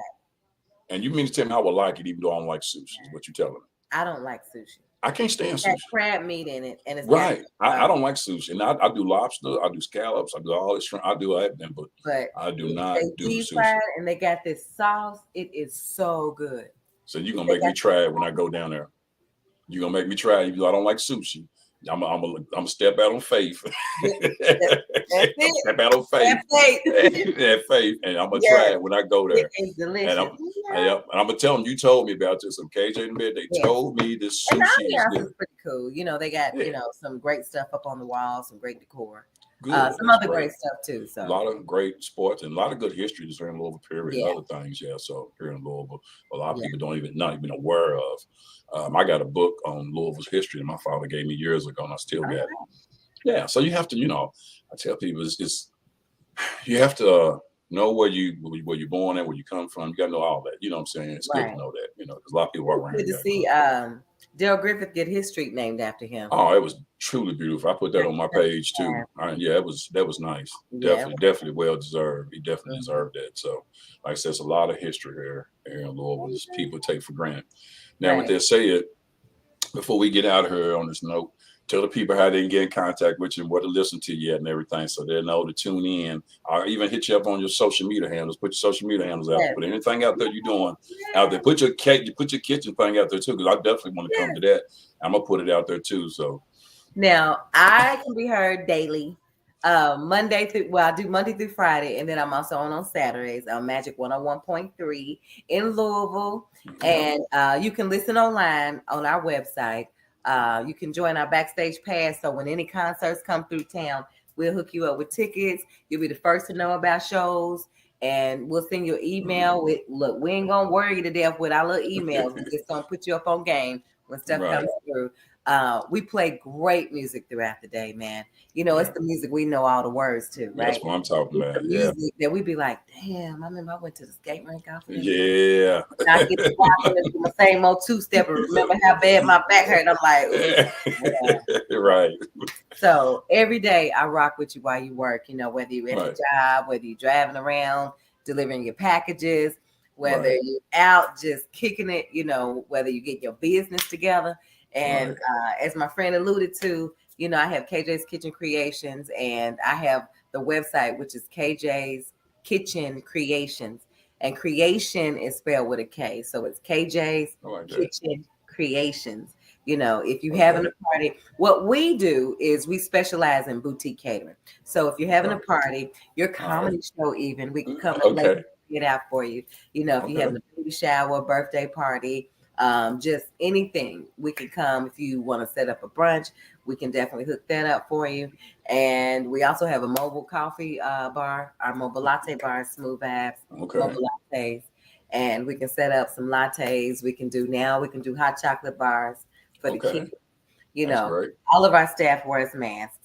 And you mean to tell me I would like it even though I don't like sushi, is what you're telling me. I don't like sushi. I can't stand sushi. Crab meat in it, and it's right. I don't like sushi, and I do lobster, I do scallops, I do all this. I do everything, but I do not do sushi. Fried and they got this sauce. It is so good. So you're gonna make me try it when I go down there. You're gonna make me try it, even though I don't like sushi. I'm a step out on faith. That's it. Step out on faith. That faith, and I'm gonna try it when I go there. It's delicious. And I'm gonna tell them you told me about this. KJ and Bed, they told me this sushi is good. Pretty cool. You know, they got you know some great stuff up on the wall, some great decor. Good. Some That's other great. great stuff too. A So lot of great sports and a lot of good history just here in Louisville, period, and yeah, other things. Yeah. So here in Louisville, a lot of yeah. people not even aware of. I got a book on Louisville's history that my father gave me years ago, and I still All got it. right. Yeah. So you have to, I tell people it's you have to know where you're born and where you come from. You got to know all that. You know what I'm saying? It's good to Right. know that. Because a lot of people walk around Good here to got see Dale Griffith get his street named after him. Oh, it was truly beautiful. I put that on my page too. Yeah, that was nice. Yeah. Definitely well deserved. He definitely Mhm. deserved that. So, like I said, it's a lot of history here in Louisville. Just people take for granted. Now, with Right. that said, before we get out of here on this note, tell the people how they can get in contact with you and where to listen to you at and everything, so they know to tune in. I'll even hit you up on your social media handles. Put your social media handles out. Yes. Put anything out there you're doing out there. Put your kitchen thing out there too, because I definitely want to come to that. I'm gonna put it out there too. So. Now I can be heard daily, I do Monday through Friday, and then I'm also on Saturdays on Magic 101.3 in Louisville, and you can listen online on our website. You can join our backstage pass, so when any concerts come through town, we'll hook you up with tickets. You'll be the first to know about shows, and we'll send you an email with, look, we ain't gonna worry you to death with our little emails. We're just gonna put you up on game when stuff comes through. We play great music throughout the day, man. It's the music we know all the words to, right? That's what I'm talking about. The music that we be like, damn, I remember I went to the skate rink off of this. Yeah. And I get to walking into my same old two-step and remember how bad my back hurt. I'm like, yeah. Right. So every day I rock with you while you work, whether you're at the job, whether you're driving around, delivering your packages, whether you're out just kicking it, whether you get your business together. And as my friend alluded to, I have KJ's Kitchen Creations, and I have the website, which is KJ's Kitchen Creations. And creation is spelled with a K. So it's KJ's Kitchen Creations. If you're having a party, what we do is we specialize in boutique catering. So if you're having a party, your comedy show, even, we can come and lay it out for you. If you're having a baby shower, birthday party, just anything, we can come. If you want to set up a brunch, we can definitely hook that up for you. And we also have a mobile coffee bar, our mobile latte bar, Smooth Apps, mobile lattes. And we can set up some lattes. We can do hot chocolate bars for the kids. All of our staff wears masks.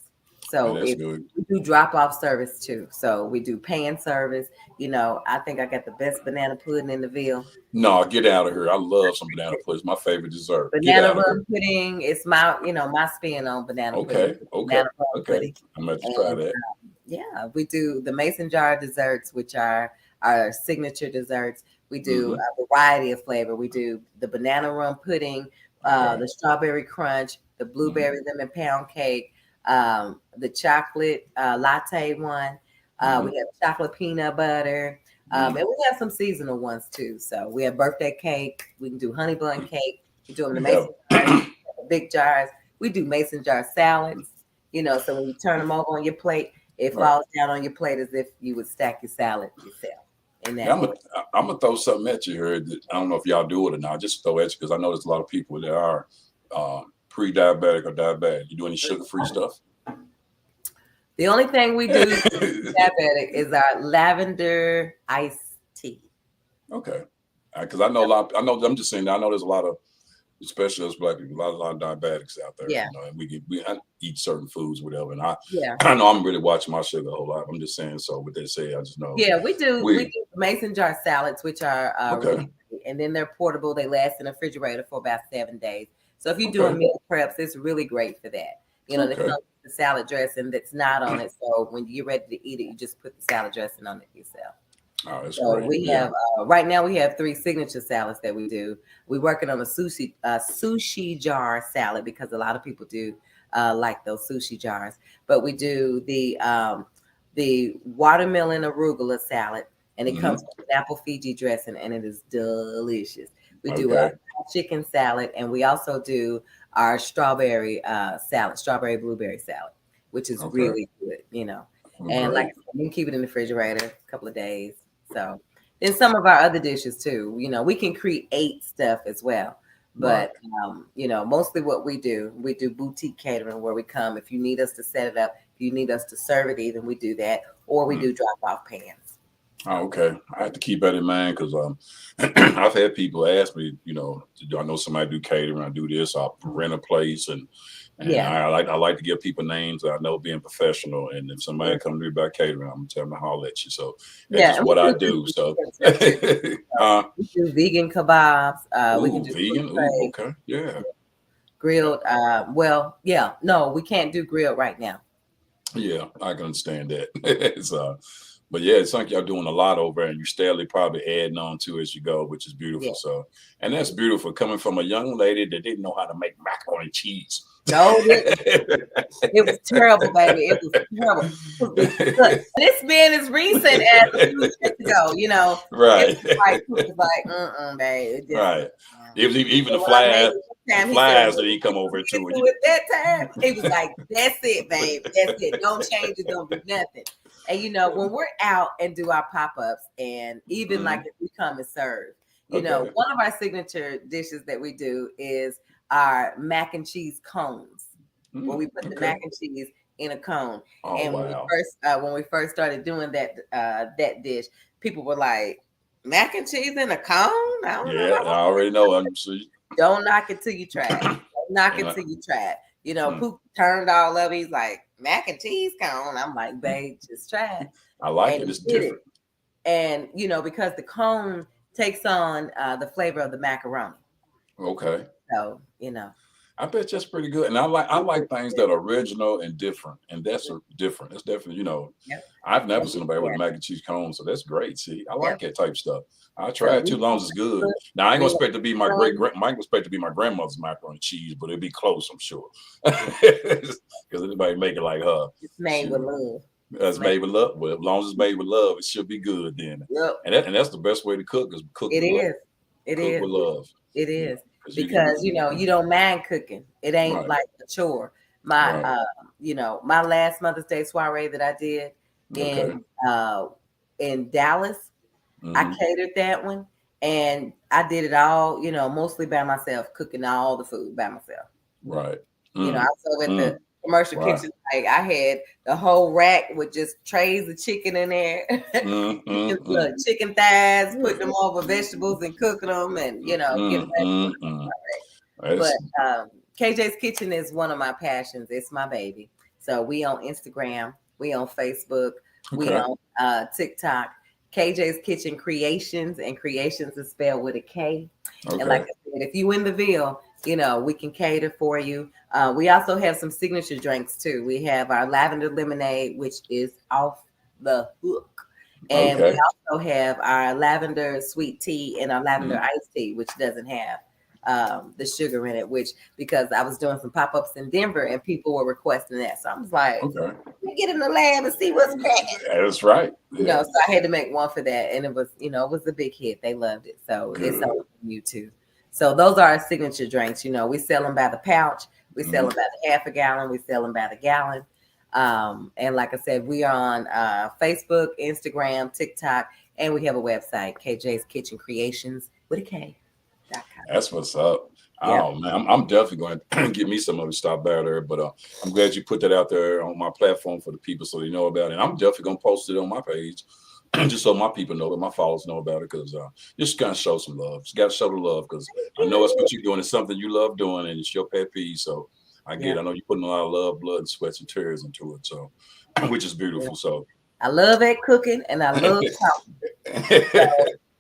So we do drop-off service too. So we do pan service. I think I got the best banana pudding in the Ville. No, get out of here. I love some banana pudding. It's my favorite dessert. Banana rum pudding. It's my spin on banana pudding. Banana rum pudding. I'm going to try that. Yeah, we do the mason jar desserts, which are our signature desserts. We do a variety of flavor. We do the banana rum pudding, the strawberry crunch, the blueberry lemon pound cake, the chocolate latte one. We have chocolate peanut butter. And we have some seasonal ones too. So we have birthday cake. We can do honey bun cake. We do them in the mason jars, big jars. We do mason jar salads. So when you turn them over on your plate, it falls down on your plate as if you would stack your salad yourself. I'm gonna throw something at you here. I don't know if y'all do it or not. Just throw at you, because I know there's a lot of people that are pre-diabetic or diabetic. You do any sugar-free stuff? The only thing we do diabetic is our lavender iced tea. Okay, because I know a lot. I'm just saying. I know there's a lot of, especially as Black people, a lot of diabetics out there. Yeah. And we eat certain foods, whatever. And I know I'm really watching my sugar a whole lot. I'm just saying. So what they say, I just know. Yeah, we do mason jar salads, which are really great, and then they're portable. They last in the refrigerator for about 7 days. So if you're doing meal preps, it's really great for that. They come with the salad dressing that's not on it. So when you get ready to eat it, you just put the salad dressing on it yourself. Oh, that's so great. We have right now we have 3 signature salads that we do. We're working on a sushi jar salad, because a lot of people do like those sushi jars. But we do the watermelon arugula salad, and it comes with an apple Fiji dressing, and it is delicious. We do a chicken salad, and we also do our strawberry salad, strawberry blueberry salad, which is really good, And like I said, you can keep it in the refrigerator a couple of days. So then some of our other dishes too, we can create stuff as well. But mostly what we do boutique catering, where we come. If you need us to set it up, If you need us to serve it, even we do that, or we do drop off pans. Oh, okay. I have to keep that in mind because I've had people ask me, do I know somebody do catering? I do this. I'll rent a place, and Yeah. I like to give people names that I know being professional. And if somebody come to me about catering, I'm gonna tell them to holler at you. So that's just what I do. So we do vegan kebabs. We can do vegan. Ooh, okay, yeah. Grilled. No, we can't do grilled right now. Yeah, I can understand that. But yeah, it's like y'all doing a lot over and you're steadily probably adding on to as you go, which is beautiful. Yeah. So, and that's beautiful coming from a young lady that didn't know how to make macaroni and cheese. No, it was terrible, baby. It was terrible. Look, this being as recent as 2 years ago, Right. It was like, babe. Right. It was even the flies that he come over to. At that time, he was like, "That's it, babe. That's it. Don't change it. Don't do nothing." And when we're out and do our pop-ups, and even like if we come and serve, one of our signature dishes that we do is our mac and cheese cones, where we put the mac and cheese in a cone. Oh, and wow. when we first started doing that dish, people were like, "Mac and cheese in a cone?" I already know. Don't knock it till you try it. Don't knock it till you try it. Poop turned all up. He's like, "Mac and cheese cone." I'm like, "Babe, just try it." I like it. It's different. And because the cone takes on the flavor of the macaroni. Okay. So, I bet that's pretty good. And I like things that are original and different. And that's different. It's definitely, I've never seen anybody with a mac and cheese cone. So that's great. See, I like that type of stuff. I try it too long as it's good. Now I ain't gonna expect to be my grandmother's macaroni and cheese, but it'll be close, I'm sure. Because anybody make it like her. It's made with love. It's made with love. Well, as long as it's made with love, it should be good then. Yep. And that's the best way to cook is cook with love. It cook is. with love. It is. Because you don't mind cooking. It ain't like a chore. My my last Mother's Day soiree that I did in Dallas, I catered that one, and I did it all, mostly by myself, cooking all the food by myself. Right. I saw at the commercial kitchen, like I had the whole rack with just trays of chicken in there, chicken thighs, putting them over vegetables and cooking them, and But KJ's Kitchen is one of my passions. It's my baby. So we on Instagram, we on Facebook, we on TikTok. KJ's Kitchen Creations, and Creations is spelled with a K. Okay. And like I said, if you in the Ville, we can cater for you. We also have some signature drinks too. We have our lavender lemonade, which is off the hook. And we also have our lavender sweet tea and our lavender iced tea, which doesn't have the sugar in it, because I was doing some pop-ups in Denver and people were requesting that. So I was like, let me get in the lab and see what's cracking. That's right. So I had to make one for that. And it was, it was a big hit. They loved it. So it's on YouTube. So those are our signature drinks. We sell them by the pouch. We sell them by the half a gallon. We sell them by the gallon. And like I said, we are on Facebook, Instagram, TikTok, and we have a website, KJ's Kitchen Creations with a K. That's what's up. Yeah. Oh man, I'm definitely going to get me some of the stop by there. But I'm glad you put that out there on my platform for the people so they know about it. And I'm definitely going to post it on my page just so my people know, that my followers know about it, because just kind of show some love. Just got to show the love, because I know it's what you're doing. It's something you love doing, and it's your pet peeve. So I get it. I know you're putting a lot of love, blood, and sweat and tears into it. So, which is beautiful. So I love that cooking, and I love talking.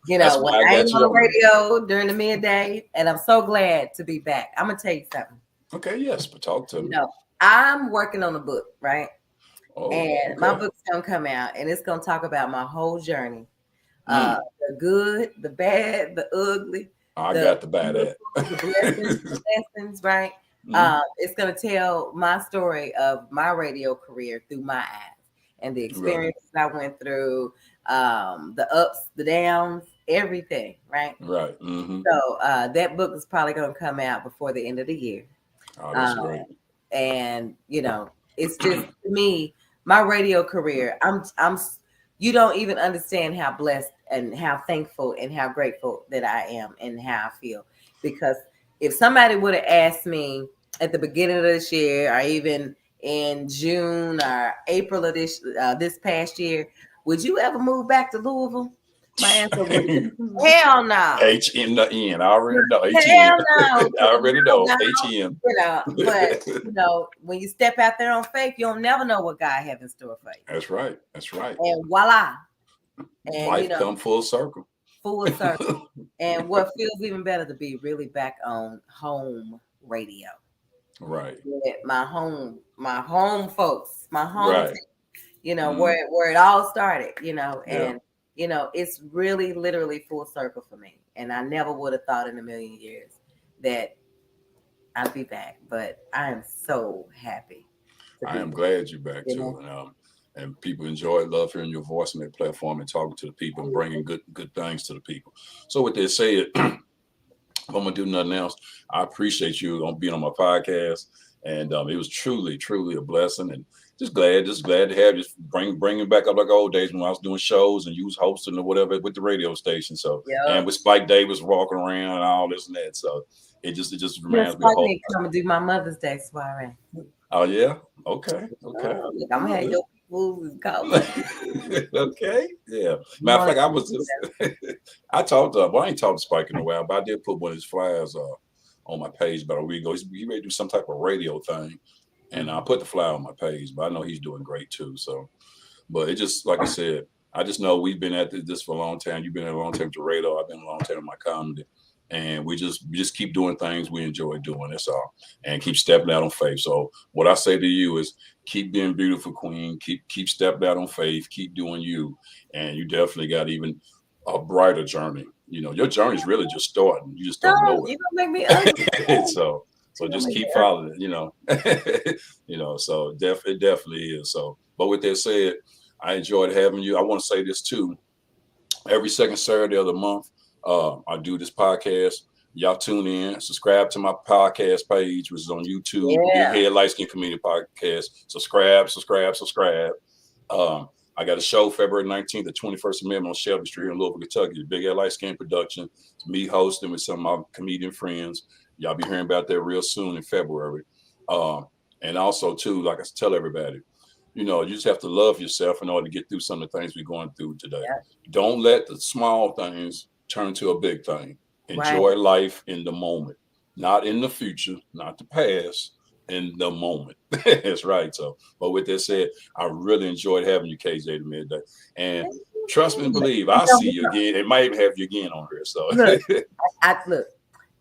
So, when I ain't on the radio during the midday, and I'm so glad to be back. I'm gonna tell you something. Okay, yes, but talk to me. I'm working on a book, right? And my book's gonna come out, and it's gonna talk about my whole journey. The good, the bad, the ugly. I got to buy that. The lessons, right? It's gonna tell my story of my radio career through my eyes and the experiences I went through, the ups, the downs, everything, right? Right. So that book is probably going to come out before the end of the year. Oh, that's great. And it's just, to me, my radio career, you don't even understand how blessed and how thankful and how grateful that I am and how I feel. Because if somebody would have asked me at the beginning of this year, or even in June or April of this past year, would you ever move back to Louisville? My answer would be hell no. HN the N. I already know. Hell no. I already know. No, HN. But when you step out there on faith, you'll never know what God has in store for you. That's right. That's right. And voila. And life come full circle. Full circle. And what feels even better to be really back on home radio. Right. With my home folks, my home, right. Where it all started, and it's really literally full circle for me. And I never would have thought in a million years that I'd be back, but I am so happy. I am glad you're back too. And people love hearing your voice on that platform and talking to the people and bringing good things to the people. So with that said, if I'm gonna do nothing else, I appreciate you on being on my podcast, and it was truly a blessing, and just glad to have you bringing back up like old days when I was doing shows and you was hosting or whatever with the radio station. So and with Spike Davis walking around and all this and that. So it just reminds me of hope. Come and do my Mother's Day soiree. Oh yeah, okay. Look, I'm gonna have your fools and call. Okay, yeah. Matter of fact, I was just I ain't talked to Spike in a while, but I did put one of his flyers on my page about a week ago. He may do some type of radio thing. And I put the flyer on my page, but I know he's doing great too. So, but it just, like I said, I just know we've been at this for a long time. You've been at a long time with the radio. I've been a long time in my comedy, and we just keep doing things we enjoy doing. That's all, and keep stepping out on faith. So, what I say to you is, keep being beautiful, Queen. Keep stepping out on faith. Keep doing you, and you definitely got even a brighter journey. Your journey's really just starting. You just don't know it. You don't make me ugly. So just keep following it, so it definitely is. So, but with that said, I enjoyed having you. I want to say this too. Every second Saturday of the month, I do this podcast. Y'all tune in, subscribe to my podcast page, which is on YouTube. Big Head Light Skin Community Podcast. Subscribe. I got a show February 19th, the 21st Amendment on Shelby Street in Louisville, Kentucky. Big Head Light Skin production. It's me hosting with some of my comedian friends. Y'all be hearing about that real soon in February. And also, too, like I tell everybody, you just have to love yourself in order to get through some of the things we're going through today. Yeah. Don't let the small things turn to a big thing. Enjoy life in the moment, not in the future, not the past, in the moment. That's right. So, but with that said, I really enjoyed having you, KJ, the midday. And trust me and believe, I'll see you again. It might even have you again on here. So look.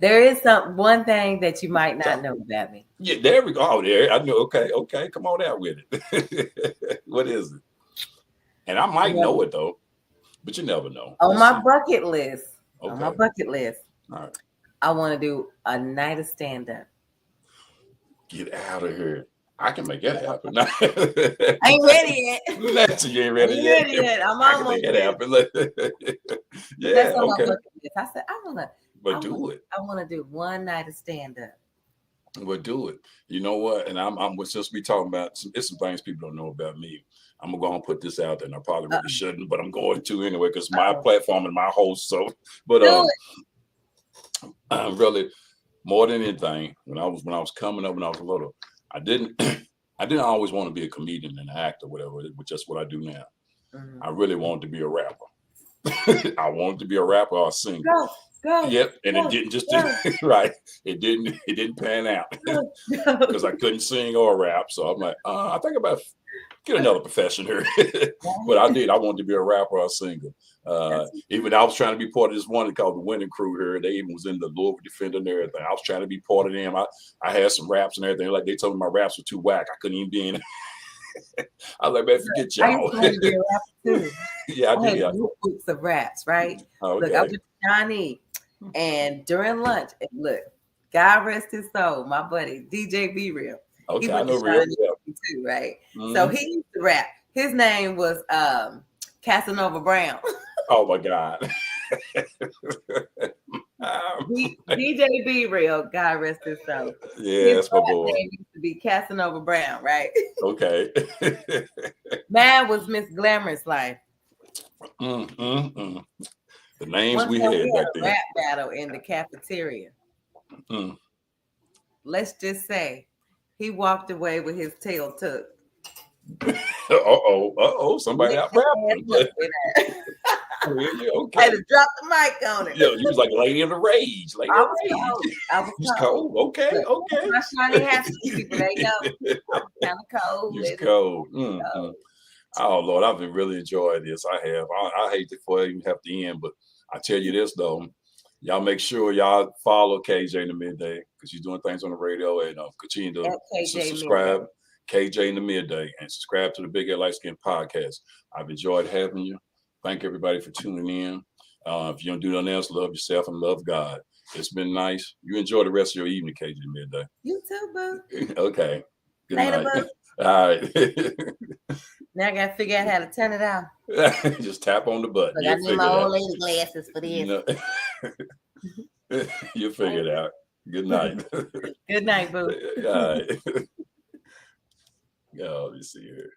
There is one thing that you might not know about me. Yeah, there we go. Oh, there. I know. Okay. Come on out with it. What is it? And I might know it though, but you never know. On my bucket list. Okay. On my bucket list. All right. I want to do a night of stand-up. Get out of here. I can make that happen. I ain't ready yet. You ain't ready yet. I'm almost make it happen. Yeah. That's on my bucket list. I said, I want to. But do it. I want to do one night of stand-up. But do it. You know what? And I'm just be talking about it's some things people don't know about me. I'm gonna go and put this out there, and I probably really shouldn't, but I'm going to anyway because my platform and my host. So, but really, more than anything, when I was coming up when I was little, I didn't always want to be a comedian and an actor, whatever, which is what I do now. Mm-hmm. I really wanted to be a rapper. I wanted to be a rapper or a singer. Go, yep, and it didn't just right. It didn't pan out because I couldn't sing or rap. So I'm like, I think about get another profession here. But I did. I wanted to be a rapper or a singer. Even I was trying to be part of this one called the Winning Crew here. They even was in the Louisville Defender and everything. I was trying to be part of them. I had some raps and everything. Like they told me my raps were too whack. I couldn't even be in. I was like, man, forget y'all. I used to be a rapper too. Yeah, I did. Books of raps, right? Okay. Look, I was Johnny. And during lunch, look, God rest his soul, my buddy, DJ B Real. Okay, I know Real too, right? Mm-hmm. So he used to rap. His name was Casanova Brown. Oh my God. DJ B Real, God rest his soul. Yeah, that's my boy. His name used to be Casanova Brown, right? Okay. Mine was Miss Glamorous Life. The names we had back then. Rap battle in the cafeteria. Let's just say he walked away with his tail tucked. Somebody out rapping. Okay. Had to drop the mic on it. Yeah, you was like Lady of the Rage. Lady I of was the Rage. cold. I was You was cold. Okay, Look, okay. my shiny hat people, they know I was kind of cold. You was cold. Oh Lord, I've been really enjoying this. I have. I hate to for even have to end, but I tell you this though, y'all make sure y'all follow KJ in the midday because she's doing things on the radio and continue to subscribe. Midday. KJ in the midday and subscribe to the Big Ed Light Skin podcast. I've enjoyed having you. Thank everybody for tuning in. If you don't do nothing else, love yourself and love God. It's been nice. You enjoy the rest of your evening, KJ midday. You too, boo. Okay. Good Later, night. boo. All right. Now I gotta figure out how to turn it off. Just tap on the button. But I need my old lady glasses for this. You'll figure it out. Good night. Good night, boo. All right. Yeah, let me see here.